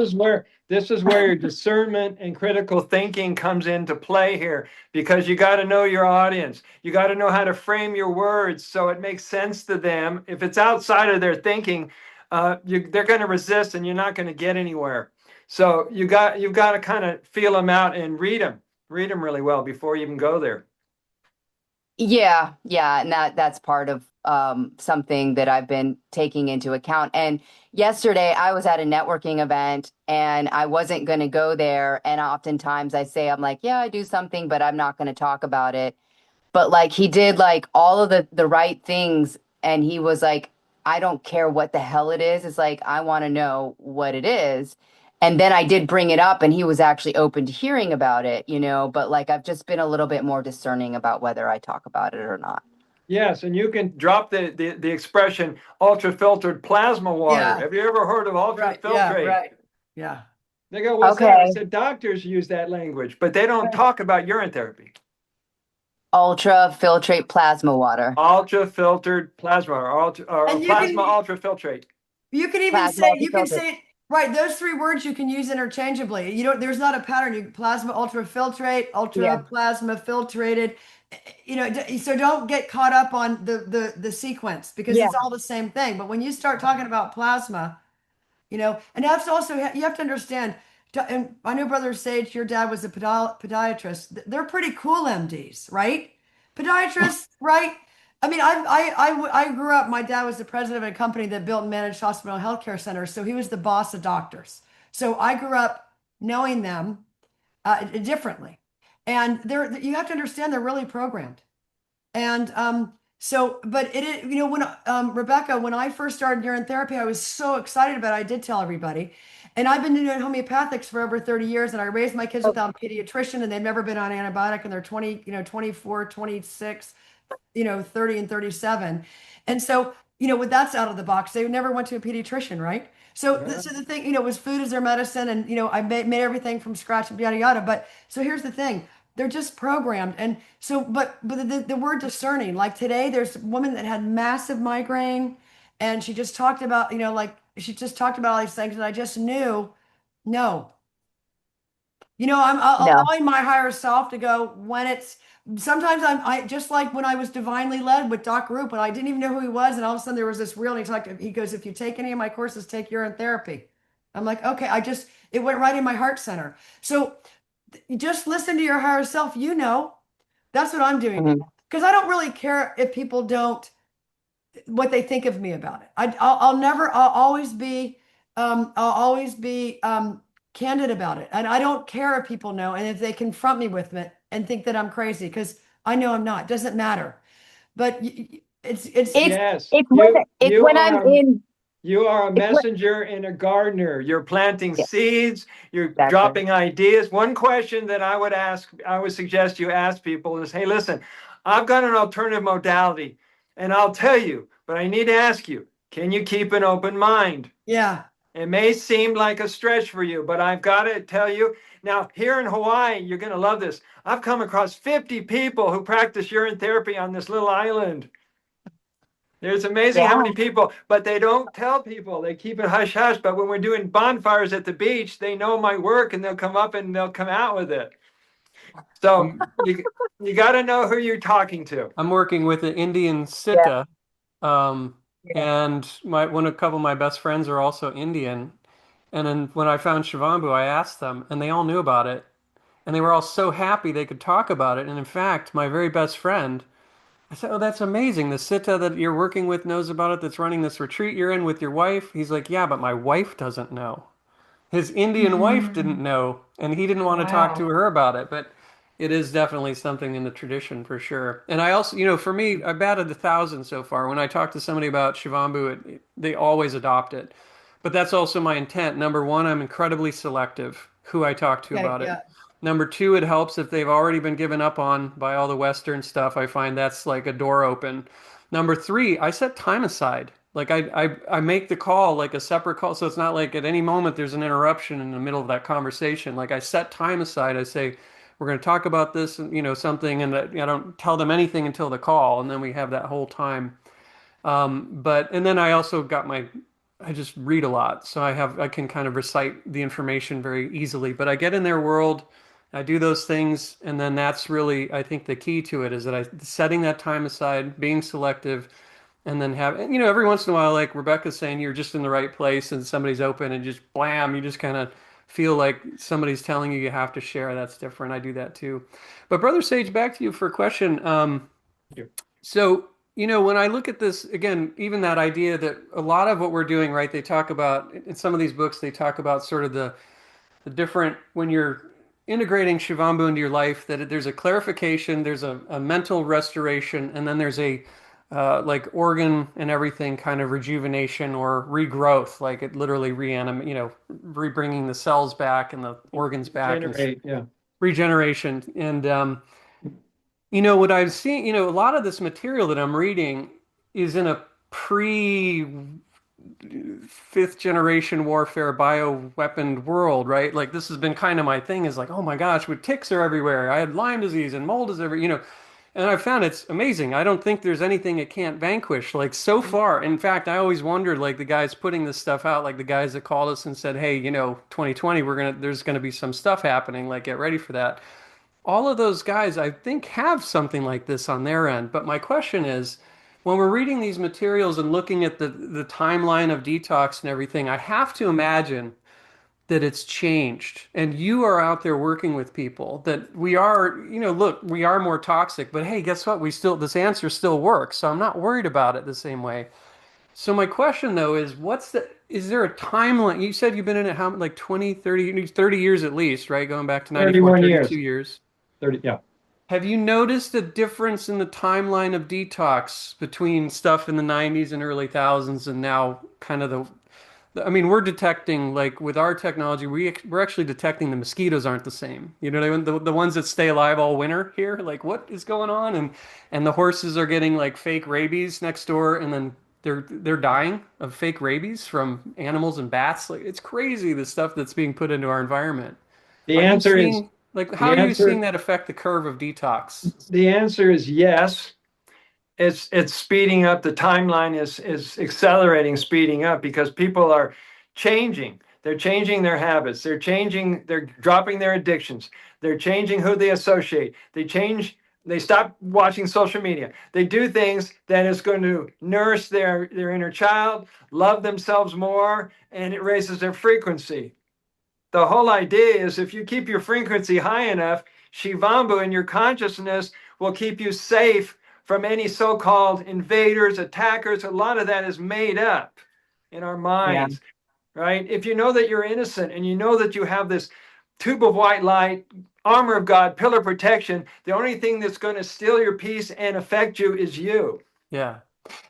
this is where your discernment and critical thinking comes into play here, because you got to know your audience. You got to know how to frame your words so it makes sense to them. If it's outside of their thinking, they're going to resist, and you're not going to get anywhere. So you've got to kind of feel them out and read them really well before you even go there. Yeah, and that's part of something that I've been taking into account. And yesterday I was at a networking event and I wasn't going to go there. And oftentimes I say, I'm like, yeah, I do something, but I'm not going to talk about it. But like he did like all of the right things, and he was like, I don't care what the hell it is. It's like, I want to know what it is. And then I did bring it up and he was actually open to hearing about it, but like I've just been a little bit more discerning about whether I talk about it or not. Yes, and you can drop the expression ultra-filtered plasma water. Yeah. Have you ever heard of Right. Yeah. ultrafiltrate? Right. Yeah. They go, what's that? I Okay. said, doctors use that language, but they don't Right. talk about urine therapy. Ultra filtrate plasma water. Ultra-filtered plasma or And you plasma can ultrafiltrate. Plasma you can ultrafiltered. say right. Those three words you can use interchangeably. You don't. There's not a pattern. You plasma ultrafiltrate, Yeah. ultra plasma filtrated. So don't get caught up on the sequence because Yeah. it's all the same thing. But when you start talking about plasma, and that's also you have to understand. And I know, Brother Sage, your dad was a podiatrist. They're pretty cool MDs, right? Podiatrists, right? I mean, I grew up. My dad was the president of a company that built and managed hospital and healthcare centers, so he was the boss of doctors. So I grew up knowing them differently, and you have to understand they're really programmed. And but it is, when Rebecca, when I first started urine therapy, I was so excited about it. I did tell everybody. And I've been doing homeopathics for over 30 years, and I raised my kids Oh, without a pediatrician, and they've never been on antibiotic, and they're 20, 24, 26, 30 and 37. And so, with that's out of the box, they never went to a pediatrician, right? So, Yeah. so the thing, was food is their medicine, and I made everything from scratch and yada yada. But so here's the thing: they're just programmed, and so, but the word discerning, like today, there's a woman that had massive migraine, and she just talked about, like she just talked about all these things, and I just knew, no, I'm no. allowing my higher self to go when it's sometimes I just like when I was divinely led with Doc Roop and I didn't even know who he was, and all of a sudden there was this reel and he goes, if you take any of my courses, take urine therapy. I'm like, okay, it went right in my heart center. So you just listen to your higher self, that's what I'm doing. Mhm. Because I don't really care if people don't what they think of me about it. I'll never, I'll always be candid about it. And I don't care if people know. And if they confront me with it and think that I'm crazy, because I know I'm not, doesn't matter. But It's Yes, it's when you it's you when I'm are in you are a it's when messenger and a gardener. You're planting yeah, seeds, you're exactly. dropping ideas. One question that I would suggest you ask people is, hey, listen, I've got an alternative modality, and I'll tell you, but I need to ask you, can you keep an open mind? yeah, It may seem like a stretch for you, but I've got to tell you now, here in Hawaii, you're going to love this. I've come across 50 people who practice urine therapy on this little island. It's amazing how Yeah. many people, but they don't tell people. They keep it hush hush. But when we're doing bonfires at the beach, they know my work and they'll come up and they'll come out with it. So you got to know who you're talking to. I'm working with an Indian Yeah. Sitta, um, Yeah. and a couple of my best friends are also Indian. And then when I found Shivambhu, I asked them, and they all knew about it, and they were all so happy they could talk about it. And in fact, my very best friend, I said, "Oh, that's amazing. The Sitta that you're working with knows about it. That's running this retreat you're in with your wife." He's like, "Yeah, but my wife doesn't know." His Indian wife didn't Mhm. know, and he didn't want to talk to Wow. her about it. But it is definitely something in the tradition for sure. And I also, for me, I batted 1,000 so far. When I talk to somebody about Shivambu, they always adopt it. But that's also my intent. Number one, I'm incredibly selective who I talk to Okay, about it. yeah. Number two, it helps if they've already been given up on by all the Western stuff. I find that's like a door open. Number three, I set time aside. Like I make the call like a separate call, so it's not like at any moment there's an interruption in the middle of that conversation. Like I set time aside. I say we're going to talk about this, and something, and I don't tell them anything until the call, and then we have that whole time. And then I also I just read a lot, so I can kind of recite the information very easily. But I get in their world, I do those things, and then that's really, I think, the key to it is that setting that time aside, being selective, and then every once in a while, like Rebecca's saying, you're just in the right place and somebody's open and just blam, you just kind of feel like somebody's telling you have to share. That's different. I do that too. But Brother Sage, back to you for a question. So, when I look at this again, even that idea that a lot of what we're doing, right, they talk about in some of these books, they talk about sort of the different, when you're integrating Shivambu into your life, that there's a clarification, there's a mental restoration, and then there's a like organ and everything kind of rejuvenation or regrowth, like it literally reanimate, rebringing the cells back and the organs back and Generate, yeah. regeneration. And what I've seen, a lot of this material that I'm reading is in a pre fifth generation warfare bioweapon world, right? Like this has been kind of my thing is like, oh my gosh, with ticks are everywhere. I had Lyme disease and mold is and I found it's amazing. I don't think there's anything it can't vanquish. Like so far, in fact, I always wondered, like the guys putting this stuff out, like the guys that called us and said, "Hey, 2020, there's gonna be some stuff happening. Like, get ready for that." All of those guys, I think, have something like this on their end. But my question is, when we're reading these materials and looking at the timeline of detox and everything, I have to imagine that it's changed. And you are out there working with people that we are, look, we are more toxic, but hey, guess what? This answer still works. So I'm not worried about it the same way. So my question though is is there a timeline? You said you've been in it how like 20, 30 years at least, right? Going back to 94, 31 32 years. years. 30, yeah. Have you noticed a difference in the timeline of detox between stuff in the 90s and early thousands and now kind of I mean, we're detecting like with our technology, we're actually detecting the mosquitoes aren't the same. You know what I mean? The ones that stay alive all winter here, like what is going on? And the horses are getting like fake rabies next door, and then they're dying of fake rabies from animals and bats. Like it's crazy the stuff that's being put into our environment. The Are you answer is seeing like how the are you seeing answer that affect the curve of detox? the answer is yes. It's speeding up. The timeline is accelerating, speeding up because people are changing. They're changing their habits. They're dropping their addictions. They're changing who they associate. They stop watching social media. They do things that is going to nourish their inner child, love themselves more, and it raises their frequency. The whole idea is if you keep your frequency high enough, Shivambhu in your consciousness will keep you safe from any so-called invaders, attackers. A lot of that is made up in our minds, right? If you know that you're innocent and you know that you have this tube of white light, armor of God, pillar protection, the only thing that's going to steal your peace and affect you is you. Yeah.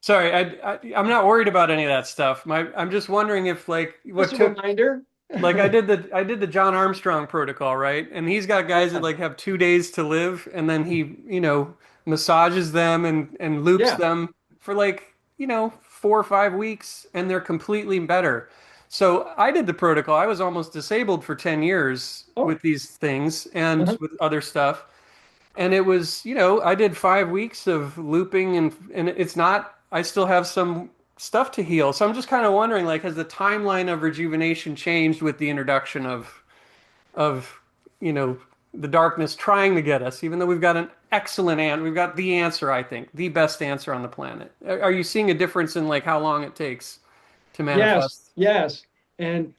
Sorry, I'm not worried about any of that stuff. I'm just wondering if like what Just a took reminder. like I did the John Armstrong protocol, right? And he's got guys that like have 2 days to live, and then he, massages them and loops Yeah. them for like, 4 or 5 weeks, and they're completely better. So I did the protocol. I was almost disabled for 10 years Oh. with these things and Uh-huh. with other stuff. And it was, I did 5 weeks of looping and it's not, I still have some stuff to heal. So I'm just kind of wondering, like, has the timeline of rejuvenation changed with the introduction of, you know, the darkness trying to get us, even though we've got an excellent we've got the answer, I think, the best answer on the planet. Are you seeing a difference in like how long it takes to Yes, manifest? yes. And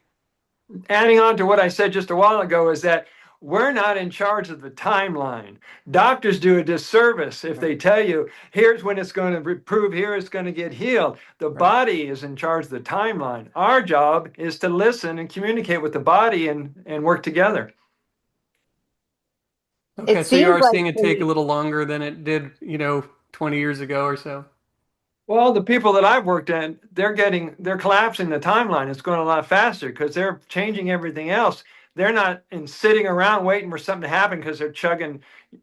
adding on to what I said just a while ago is that we're not in charge of the timeline. Doctors do a disservice if they tell you, here's when it's going to improve, here it's going to get healed. The Right. body is in charge of the timeline. Our job is to listen and communicate with the body and work together. Okay, It so you seems are like seeing it take a little longer than it did, 20 years ago or so. Well, the people that I've worked at, they're collapsing the timeline. It's going a lot faster because they're changing everything else. They're not sitting around waiting for something to happen because they're chugging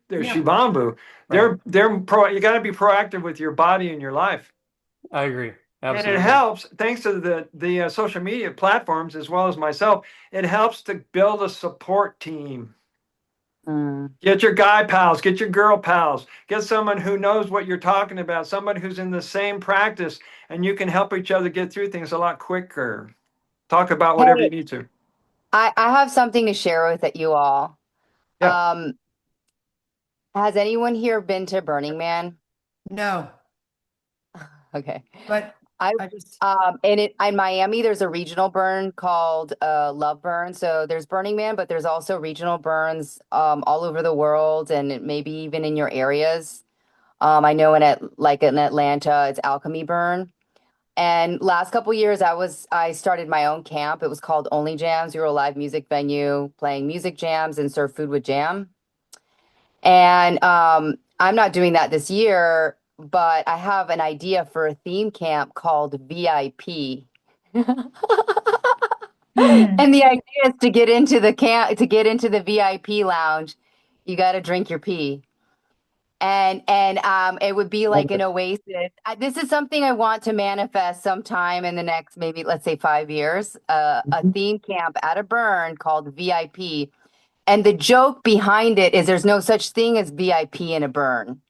their Yeah. Shivambhu. Right. You got to be proactive with your body and your life. I agree. And it Absolutely. helps, thanks to the social media platforms as well as myself, it helps to build a support team. Get your guy pals, get your girl pals, get someone who knows what you're talking about, someone who's in the same practice, and you can help each other get through things a lot quicker. Talk about whatever you Hey, need to. I have something to share with you all. Yeah. Has anyone here been to Burning Man? No, Okay. but I I just in Miami, there's a regional burn called Love Burn. So there's Burning Man, but there's also regional burns all over the world and maybe even in your areas. I know in Atlanta, it's Alchemy Burn. And last couple years, I started my own camp. It was called Only Jams. We were a live music venue playing music jams and serve food with jam. And I'm not doing that this year. but I have an idea for a theme camp called VIP. Hmm. And the idea is to get into the camp, to get into the VIP lounge, you got to drink your pee. And it would be like an oasis. This is something I want to manifest sometime in the next, maybe let's say 5 years. A theme camp at a burn called VIP. And the joke behind it is there's no such thing as VIP in a burn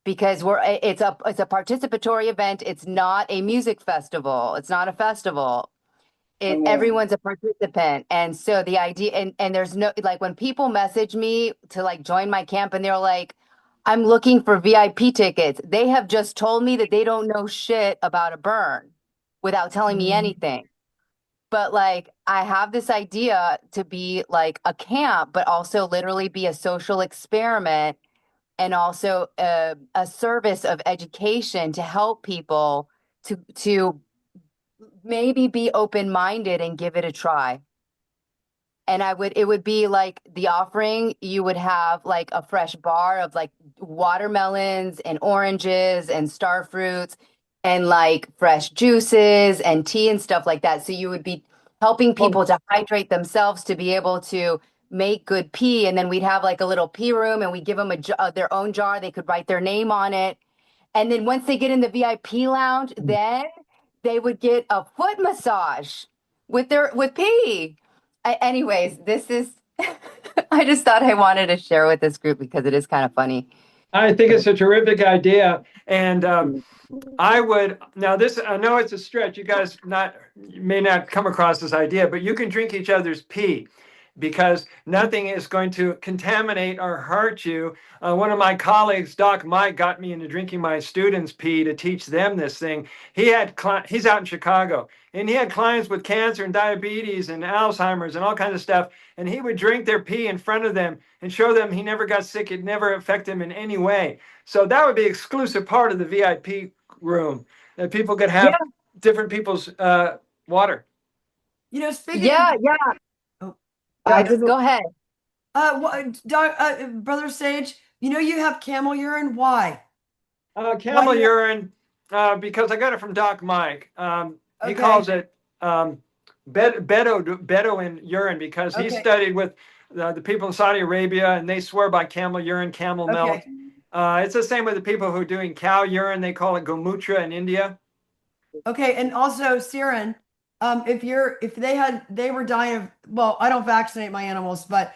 because it's a participatory event. It's not a music festival. It's not a festival. Everyone's a participant. And so the idea and there's no like when people message me to like join my camp and they're like, I'm looking for VIP tickets. They have just told me that they don't know shit about a burn without telling me anything. But like I have this idea to be like a camp, but also literally be a social experiment and also a service of education to help people to maybe be open-minded and give it a try. And it would be like the offering, you would have like a fresh bar of like watermelons and oranges and star fruits and like fresh juices and tea and stuff like that. So you would be helping people to hydrate themselves to be able to make good pee. And then we'd have like a little pee room and we give them their own jar. They could write their name on it. And then once they get in the VIP lounge, then they would get a foot massage with pee. Anyways, this is I just thought I wanted to share with this group because it is kind of funny. I think it's a terrific idea. And I would now this I know it's a stretch. You may not come across this idea, but you can drink each other's pee because nothing is going to contaminate or hurt you. One of my colleagues, Doc Mike, got me into drinking my students' pee to teach them this thing. He's out in Chicago, and he had clients with cancer and diabetes and Alzheimer's and all kinds of stuff. And he would drink their pee in front of them and show them he never got sick. It never affected him in any way. So that would be exclusive part of the VIP room that people could have different people's water. Speaking Yeah, of, yeah. oh, Go ahead. Brother Sage, you have camel urine. Why? Camel do you- urine, because I got it from Doc Mike. He Okay. calls it Bedouin urine because he Okay. studied with the people in Saudi Arabia and they swear by camel urine, camel milk. Okay. It's the same with the people who are doing cow urine. They call it gomutra in India. Okay, and also Siren, if they were dying of, well, I don't vaccinate my animals, but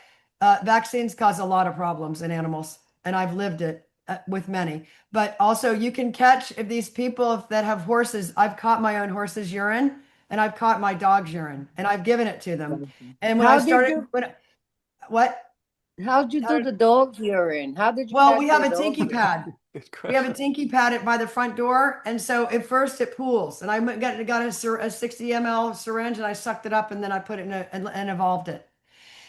vaccines cause a lot of problems in animals, and I've lived it with many. But also, you can catch if these people that have horses. I've caught my own horse's urine, and I've caught my dog's urine, and I've given it to them. And when I How did started, you- what? How'd you do the dog's urine? How did you Well, catch we have the a dog's tinky urine? pad. Good We have a question. tinky pad by the front door, and so at first it pools, and I got a 60 ml syringe, and I sucked it up, and then I put it in and evolved it.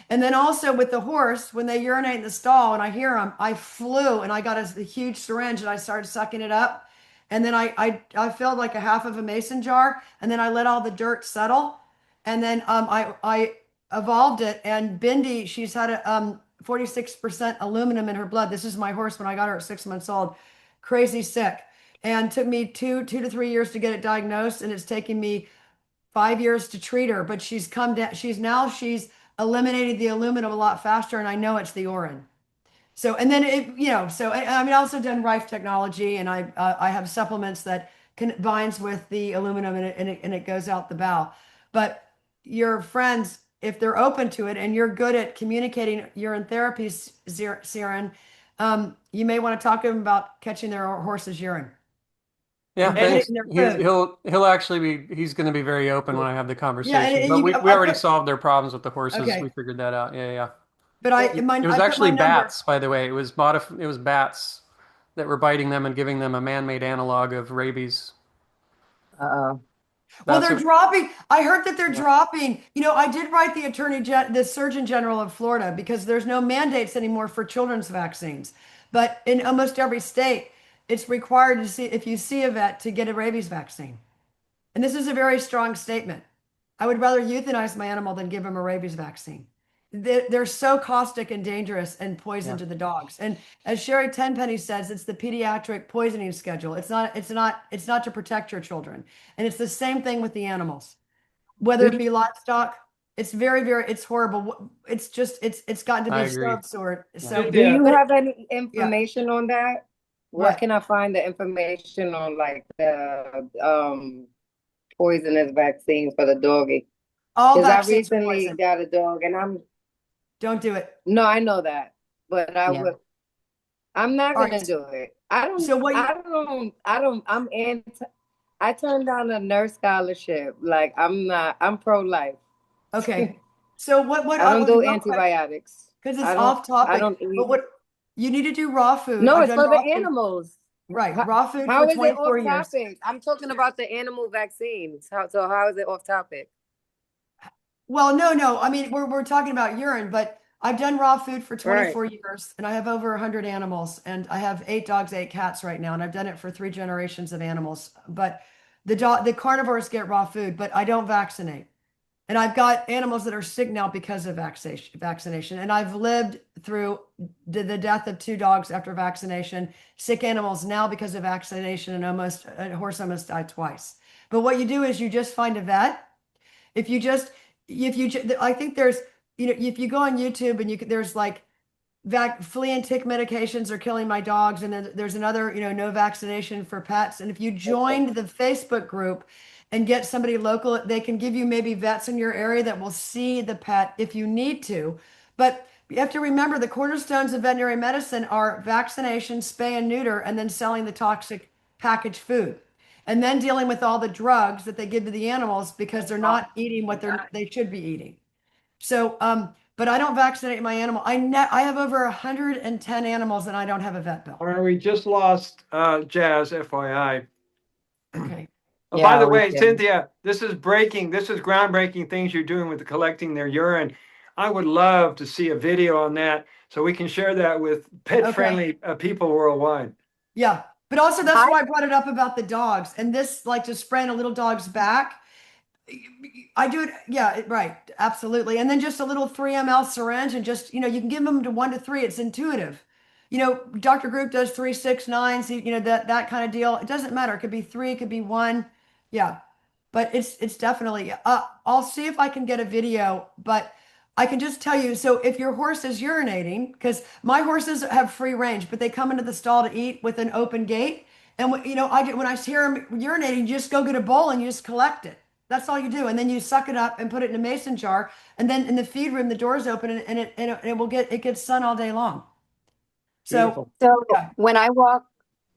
And then also with the horse, when they urinate in the stall, and I hear them, I flew and I got a huge syringe and I started sucking it up, and then I filled like a half of a mason jar, and then I let all the dirt settle, and then I evolved it, and Bindi, she's had a 46% aluminum in her blood. This is my horse when I got her at 6 months old, crazy sick, and took me 2 to 3 years to get it diagnosed, and it's taken me 5 years to treat her. But she's come down. She's eliminated the aluminum a lot faster, and I know it's the Orin. So and then I mean, I also done Rife technology, and I have supplements that combines with the aluminum, and it goes out the bowel. But your friends, if they're open to it and you're good at communicating urine therapy, Siren, you may want to talk to them about catching their horse's urine. Yeah, And put it thanks. in their food. He'll actually he's going to be very open when I have the conversation. and But you, we I already put, solved their problems with the horses. okay, We figured that out. Yeah, yeah. but It was I put my actually number. bats, by the way. It was bats that were biting them and giving them a man-made analog of rabies. Uh-oh. Well, That's they're what, dropping. I heard that they're yeah. dropping. I did write the Surgeon General of Florida, because there's no mandates anymore for children's vaccines. But in almost every state, it's required to see if you see a vet to get a rabies vaccine. And this is a very strong statement. I would rather euthanize my animal than give him a rabies vaccine. they're so caustic and dangerous and poison Yeah. to the dogs. And as Sherry Tenpenny says, it's the pediatric poisoning schedule. It's not to protect your children. And it's the same thing with the animals, whether it be livestock. It's very, very, it's horrible. It's just, it's gotten to I be so agree. absurd. So, Do you but have any information on that? Where what? can I find the information on like the poisonous vaccine for the doggy? All Because I vaccines are recently poison. got a dog and Don't do it. no, I know that, but Yeah. I'm not All gonna right. do it. I don't, So what you, I'm anti, I turned down a nurse scholarship. Like I'm pro-life. okay. So what I I don't was do real quick, antibiotics. because it's off I topic, don't but eat. what you need to do raw food. No, I've it's done for the raw food. animals. Right. Raw food How for is it 24 off years. topic? I'm talking about the animal vaccines. How is it off topic? Well, no. I mean, we're talking about urine, but I've done raw food for 24 years and I have over 100 animals and I have 8 dogs, 8 cats right now. And I've done it for 3 generations of animals. But the carnivores get raw food, but I don't vaccinate. And I've got animals that are sick now because of vaccination. And I've lived through the death of 2 dogs after vaccination, sick animals now because of vaccination, and a horse almost died twice. But what you do is you just find a vet. If you just, I think there's, if you go on YouTube and there's like flea and tick medications are killing my dogs. And then there's another, no vaccination for pets. And if you joined the Facebook group and get somebody local, they can give you maybe vets in your area that will see the pet if you need to. But you have to remember the cornerstones of veterinary medicine are vaccination, spay and neuter, and then selling the toxic packaged food. And then dealing with all the drugs that they give to the animals because they're not eating what they should be eating. So, but I don't vaccinate my animal. I have over 110 animals and I don't have a vet bill. All right, we just lost Jazz, FYI. Okay. Oh, by Yeah, the we way, did. Cynthia, this is groundbreaking things you're doing with collecting their urine. I would love to see a video on that so we can share that with pet-friendly people worldwide. Yeah. But also that's why I brought it up about the dogs and this, like just spraying a little dog's back. I do it. Yeah, right. Absolutely. And then just a little 3 ml syringe and just, you can give them to 1 to 3. It's intuitive. Dr. Group does 3, 6, 9, so, that kind of deal. It doesn't matter. It could be 3, it could be 1. Yeah. But it's definitely, I'll see if I can get a video, but I can just tell you. So if your horse is urinating, because my horses have free range, but they come into the stall to eat with an open gate. And when I hear them urinating, you just go get a bowl and you just collect it. That's all you do. And then you suck it up and put it in a mason jar. And then in the feed room, the door's open it gets sun all day long. So, Beautiful. So yeah. when I walk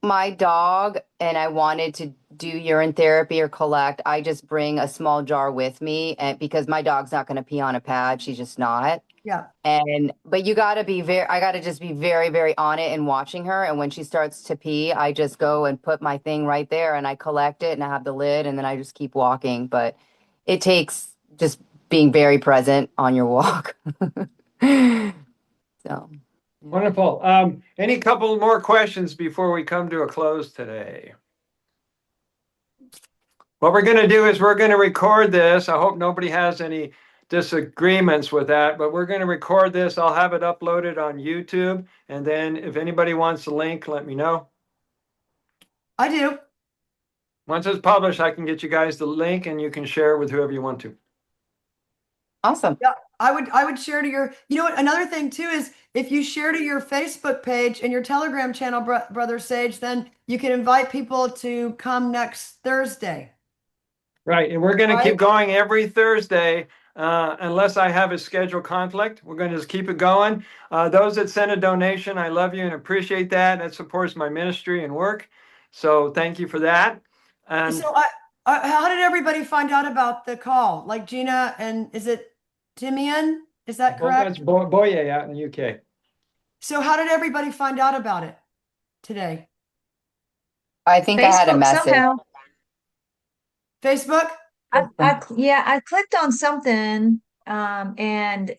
my dog and I wanted to do urine therapy or collect, I just bring a small jar with me, and because my dog's not going to pee on a pad, she's just not. Yeah. But I got to just be very, very on it and watching her. And when she starts to pee, I just go and put my thing right there and I collect it and I have the lid and then I just keep walking. But it takes just being very present on your walk. So. Wonderful. Any couple more questions before we come to a close today? What we're going to do is we're going to record this. I hope nobody has any disagreements with that, but we're going to record this. I'll have it uploaded on YouTube. And then if anybody wants the link, let me know. I do. Once it's published, I can get you guys the link and you can share it with whoever you want to. Awesome. Yeah, I would share to your, what, another thing too is if you share to your Facebook page and your Telegram channel, Brother Sage, then you can invite people to come next Thursday. Right. And we're going to Right. keep going every Thursday, unless I have a schedule conflict. We're going to just keep it going. Those that send a donation, I love you and appreciate that. That supports my ministry and work. So thank you for that. And So how did everybody find out about the call? Like Gina and is it Timian? Is that correct? that's Boye out in the UK. So how did everybody find out about it today? I think I had a Facebook message. somehow. Facebook? I clicked on something, and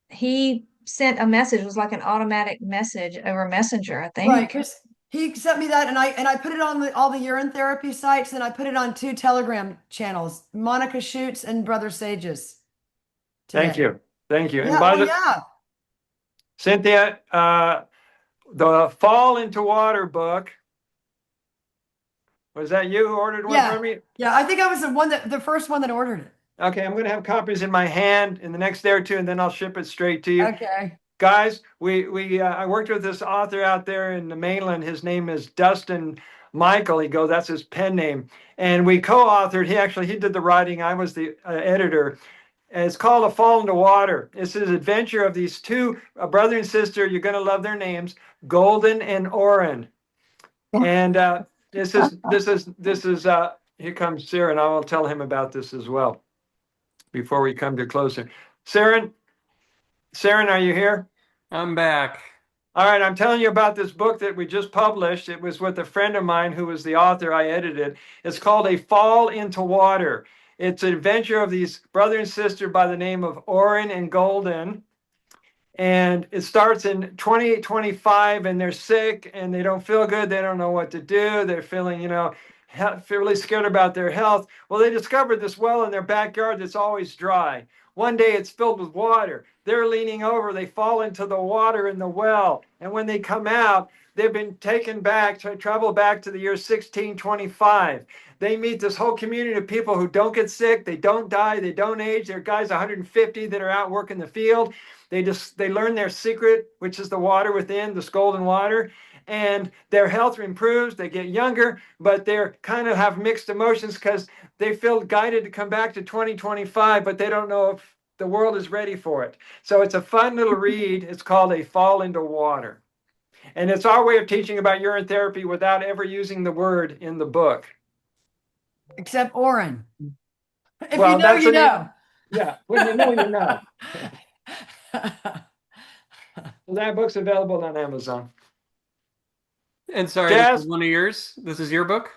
he sent a message. It was like an automatic message over Messenger, I think. Right, because he sent me that, and I put it on all the urine therapy sites, and I put it on 2 Telegram channels, Monica Shoots and Brother Sages. Thank Today. you. Thank you. And Yeah, by oh the yeah. Cynthia, the Fall into Water book, was that you who ordered one Yeah. for me? Yeah, I think I was the first one that ordered it. Okay, I'm going to have copies in my hand in the next day or two, and then I'll ship it straight to you. Okay. Guys, I worked with this author out there in the mainland. His name is Dustin Michael. That's his pen name. And we co-authored, he did the writing. I was the editor. And it's called A Fall into Water. It's his adventure of these two, a brother and sister. You're going to love their names, Golden and Orin. And here comes Sarah, and I will tell him about this as well before we come to closer. Saren, are you here? I'm back. All right, I'm telling you about this book that we just published. It was with a friend of mine who was the author. I edited. It's called A Fall into Water. It's an adventure of these brother and sister by the name of Orin and Golden. And it starts in 2825, and they're sick and they don't feel good. They don't know what to do. They're feeling, really scared about their health. Well, they discovered this well in their backyard that's always dry. One day it's filled with water. They're leaning over. They fall into the water in the well. And when they come out, they've been taken back to travel back to the year 1625. They meet this whole community of people who don't get sick. They don't die. They don't age. There are guys 150 that are out working the field. They learn their secret, which is the water within, this golden water, and their health improves. They get younger, but they're kind of have mixed emotions because they feel guided to come back to 2025, but they don't know if the world is ready for it. So it's a fun little read. It's called A Fall into Water. And it's our way of teaching about urine therapy without ever using the word in the book. Except Orin. If Well, you know, you know. Yeah, when you know, you know. That book's available on Amazon. And sorry, Jazz? this is one of yours? This is your book?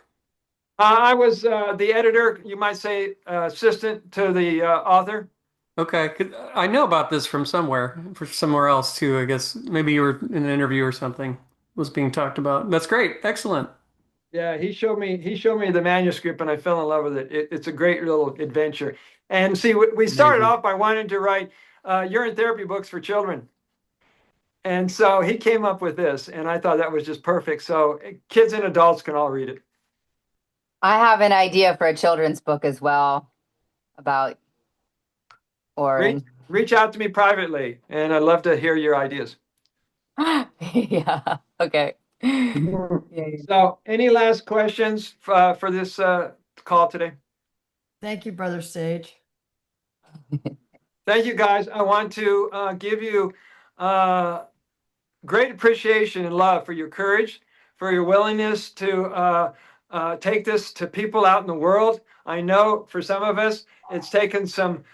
I was the editor, you might say, assistant to the author. Okay. I know about this from somewhere else too. I guess maybe you were in an interview or something was being talked about. That's great. Excellent. Yeah, he showed me the manuscript, and I fell in love with it. It's a great little adventure. And see, we started Amazing. off by wanting to write urine therapy books for children. And so he came up with this, and I thought that was just perfect. So kids and adults can all read it. I have an idea for a children's book as well about Orin. Reach out to me privately, and I'd love to hear your ideas. Yeah. Okay. So, any last questions for this call today? Thank you, Brother Sage. Thank you, guys. I want to give you great appreciation and love for your courage, for your willingness to take this to people out in the world. I know for some of us, it's taken some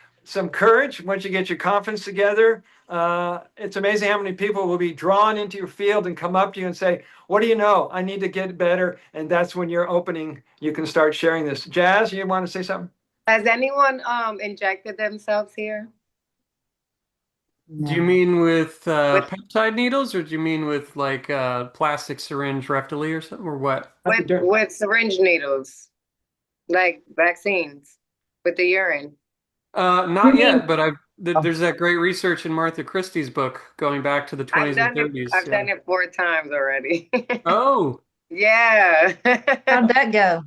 courage. Once you get your confidence together, it's amazing how many people will be drawn into your field and come up to you and say, what do you know? I need to get better. And that's when you're opening, you can start sharing this. Jazz, you want to say something? Has anyone injected themselves here? Do you mean with peptide needles, or do you mean with like plastic syringe rectally or something, or what? With syringe needles, like vaccines, with the urine? Not yet, but there's that great research in Martha Christie's book going back to the 20s and 30s. I've done it 4 times already. Oh, Yeah. How'd that go?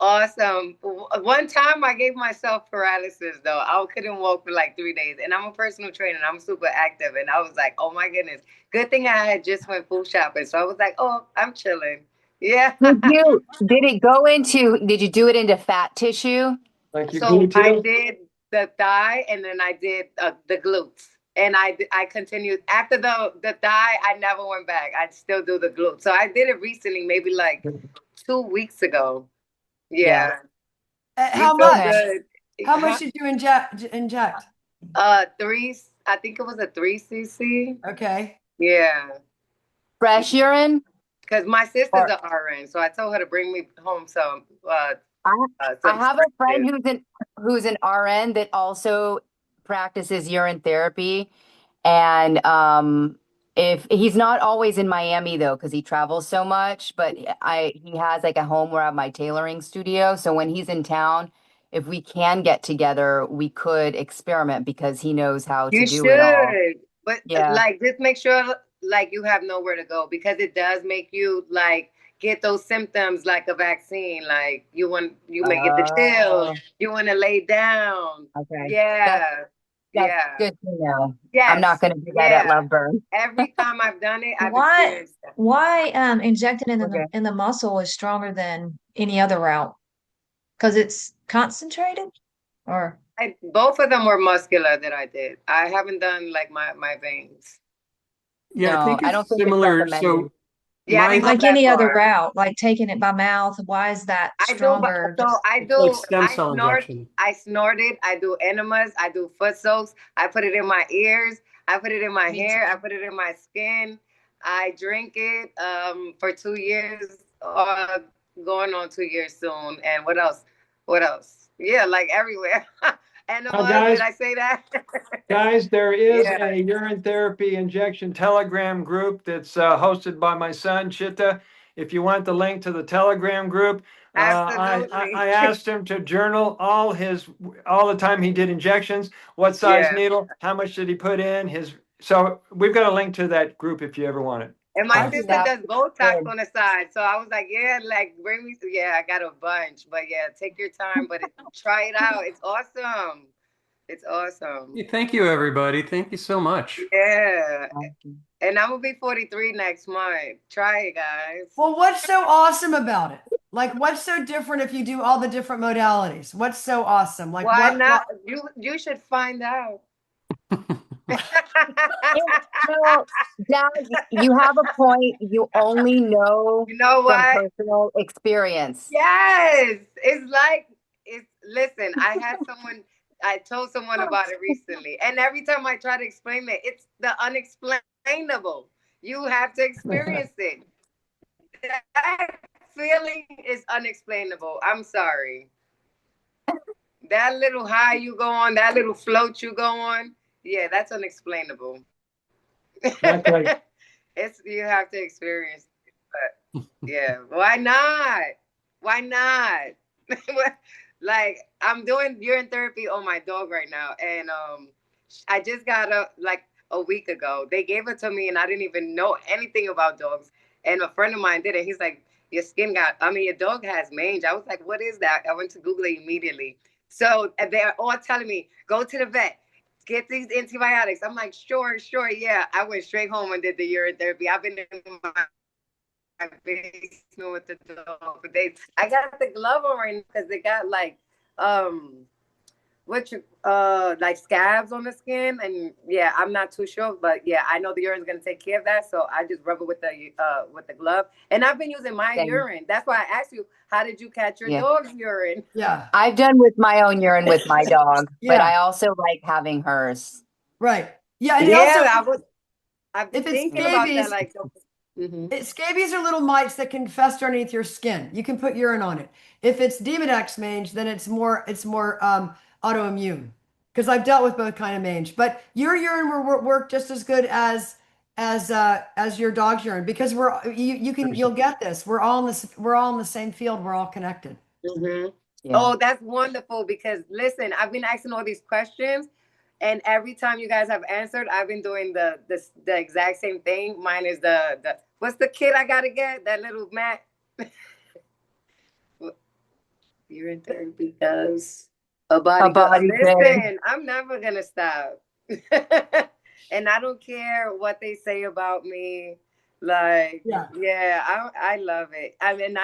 Awesome. One time I gave myself paralysis though. I couldn't walk for like 3 days. And I'm a personal trainer and I'm super active. And I was like, oh my goodness. Good thing I had just went food shopping. So I was like, oh, I'm chilling. Yeah. Did you do it into fat tissue? Like you So I gluteal? did the thigh and then I did the glutes. And I continued after the thigh. I never went back. I still do the glutes. So I did it recently, maybe like 2 weeks ago. Yeah. How You feel much? good. How much did you inject? 3, I think it was a 3 cc. Okay. Yeah. Fresh urine? Because my sister's an RN, so I told her to bring me home some. I have a friend who's an RN that also practices urine therapy, and if he's not always in Miami though, because he travels so much, but he has like a home where I have my tailoring studio. So when he's in town, if we can get together, we could experiment because he knows how to You do it all. should, but Yeah. like just make sure like you have nowhere to go because it does make you like get those symptoms like a vaccine. Like you may get the chills, Oh, you want to lay down. okay. Yeah, That's yeah, good to know. I'm yes, not going to do that at yeah. Loveburn. Every time I've done it, I've Why experienced that. why injecting in Okay. the muscle is stronger than any other route? Because it's concentrated? Or Both of them were muscular that I did. I haven't done like my veins. Yeah, I No, think I don't it's think it's similar. recommended. So Yeah, I didn't go my like that any other far. route, like taking it by mouth, why is that I do, but stronger? so Just it's like stem cell snort, injection. I snorted, I do enemas, I do foot soaks, I put it in my ears, I put it in my Me hair, I put it in my skin, I drink it for 2 years, going on 2 years soon. And what else? What else? Yeah, like everywhere. Enemas, guys, did I say that? guys, there is Yeah, a urine therapy injection Telegram group that's hosted by my son, Chitta. If you want the link to the Telegram group, absolutely. I asked him to journal all the time he did injections, what size Yeah. needle, how much did he put in, so we've got a link to that group if you ever want it. And my I sister That does Botox good. on the side. So I was like, yeah, like bring me. Yeah, I got a bunch. But yeah, take your time. But try it out. It's awesome. It's awesome. Yeah, thank you, everybody. Thank you so much. Yeah. And I'm going to be 43 next month. Try it, guys. Well, what's so awesome about it? Like, what's so different if you do all the different modalities? What's so awesome? Like, Why what? not? You should find out. No, Dad, you have a point. You only know You know from what? personal experience. Yes. Listen, I told someone about it recently. And every time I try to explain it, it's the unexplainable. You have to experience it. That feeling is unexplainable. I'm sorry. That little high you go on, that little float you go on, yeah, that's unexplainable. That's right. You have to experience it. But yeah, why not? Why not? Like I'm doing urine therapy on my dog right now, and I just got a week ago. They gave it to me, and I didn't even know anything about dogs. And a friend of mine did it. He's like, your your dog has mange. I was like, what is that? I went to Google it immediately. So they're all telling me, go to the vet, get these antibiotics. I'm like, sure, yeah. I went straight home and did the urine therapy. I've been in my basement with the dog for days. I got the glove on right now because they got like like scabs on the skin, and yeah, I'm not too sure, but yeah, I know the urine's gonna take care of that, so I just rub it with the glove. And I've been using my Same. urine. That's why I asked you, how did you catch your Yeah. dog's urine? Yeah, I've done with my own urine with my dog, but Yeah. I also like having hers. right. Yeah, and Yeah, also, I've been if it's thinking about that. scabies, Like, mhm. scabies are little mites that can fester underneath your skin. You can put urine on it. If it's Demodex mange, then it's more autoimmune. Because I've dealt with both kind of mange. But your urine will work just as good as your dog's urine because you'll get this. We're all in the same field. We're all connected. Mhm. Yeah. Oh, that's wonderful because listen, I've been asking all these questions, and every time you guys have answered, I've been doing the exact same thing. Mine is the what's the kit I gotta get? That little mat. Urine therapy does a body good. good. Listen, I'm never gonna stop. And I don't care what they say about me. Like, yeah, I love it. I mean,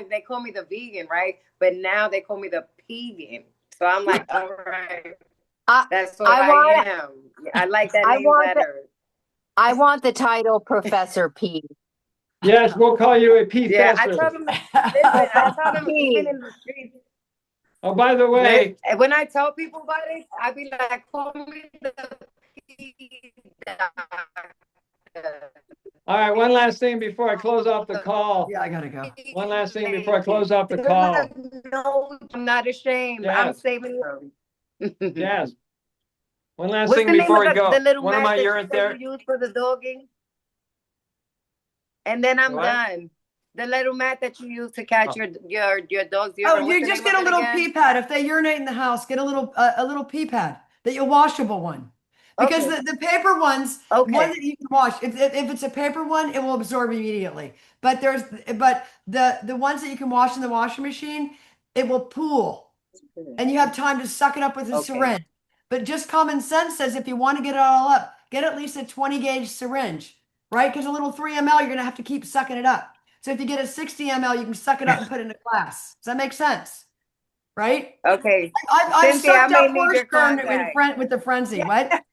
they call me the vegan, right? But now they call me the pegan. So I'm like, all right, that's what I am. I like that name better. I want the title Professor P. Yes, we'll call you a P. Yeah, I tell them, listen, I tell them even in the streets. Oh, by the way, When I tell people about it, I be like, call me the P doctor. all right, one last thing before I close off the call. Yeah, I gotta go. One last thing before I close off the call. No, I'm not ashamed. I'm Yes. saving you. Yes. One last What's thing the name before of we go. the little One of mat my that urine you use for the dogging? And then I'm What? done. The little mat that you use to catch your dog's Oh, urine. What's you the just name get a of it little again? pee pad. If they urinate in the house, get a little pee pad, that a washable one. Because Okay. the paper ones, Okay. one that you can wash, if it's a paper one, it will absorb immediately. But the ones that you can wash in the washing machine, it will pool, and you have time to suck it up with a Okay. syringe. But just common sense says if you want to get it all up, get at least a 20 gauge syringe, right? Because a little 3 ml, you're gonna have to keep sucking it up. So if you get a 60 ml, you can suck it up and put it in a glass. Does that make sense? Right? Okay. I've Cynthia, I sucked may up need your Hirschburn contact. with the frenzy. What?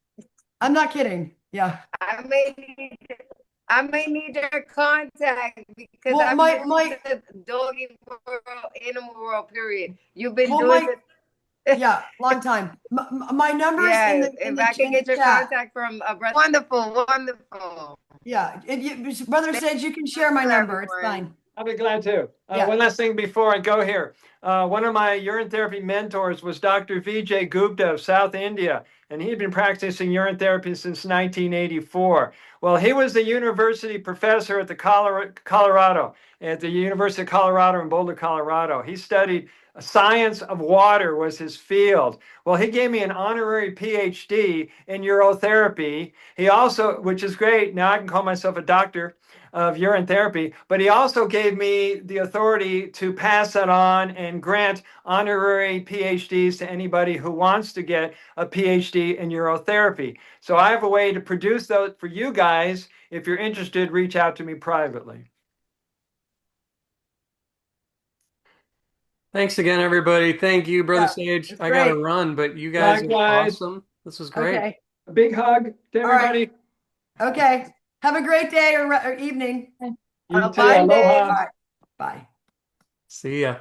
I'm not kidding. Yeah. I may need your contact because Well, I'm my new to doggy world, animal world, period. You've been well doing my this. yeah, long time. My number is Yeah, in if I can get your chat. contact from a brother. Wonderful, wonderful. Yeah, if you Brother Sage, you can share my For number. It's everyone. fine. I'll be glad to. Yeah. One last thing before I go here. One of my urine therapy mentors was Dr. Vijay Gupta of South India, and he'd been practicing urine therapy since 1984. Well, he was the university professor at the Colorado, at the University of Colorado in Boulder, Colorado. He studied science of water was his field. Well, he gave me an honorary PhD in urotherapy. He also, which is great, now I can call myself a doctor of urine therapy, but he also gave me the authority to pass that on and grant honorary PhDs to anybody who wants to get a PhD in urotherapy. So I have a way to produce those for you guys. If you're interested, reach out to me privately. Thanks again, everybody. Thank you, Brother Yeah, Sage. it's I got to great. run, but you guys are Likewise. awesome. This was great. Okay. A big hug to All right. everybody. Okay. Have a great day or evening. You too. Bye, Aloha. Bye. Bye. See ya.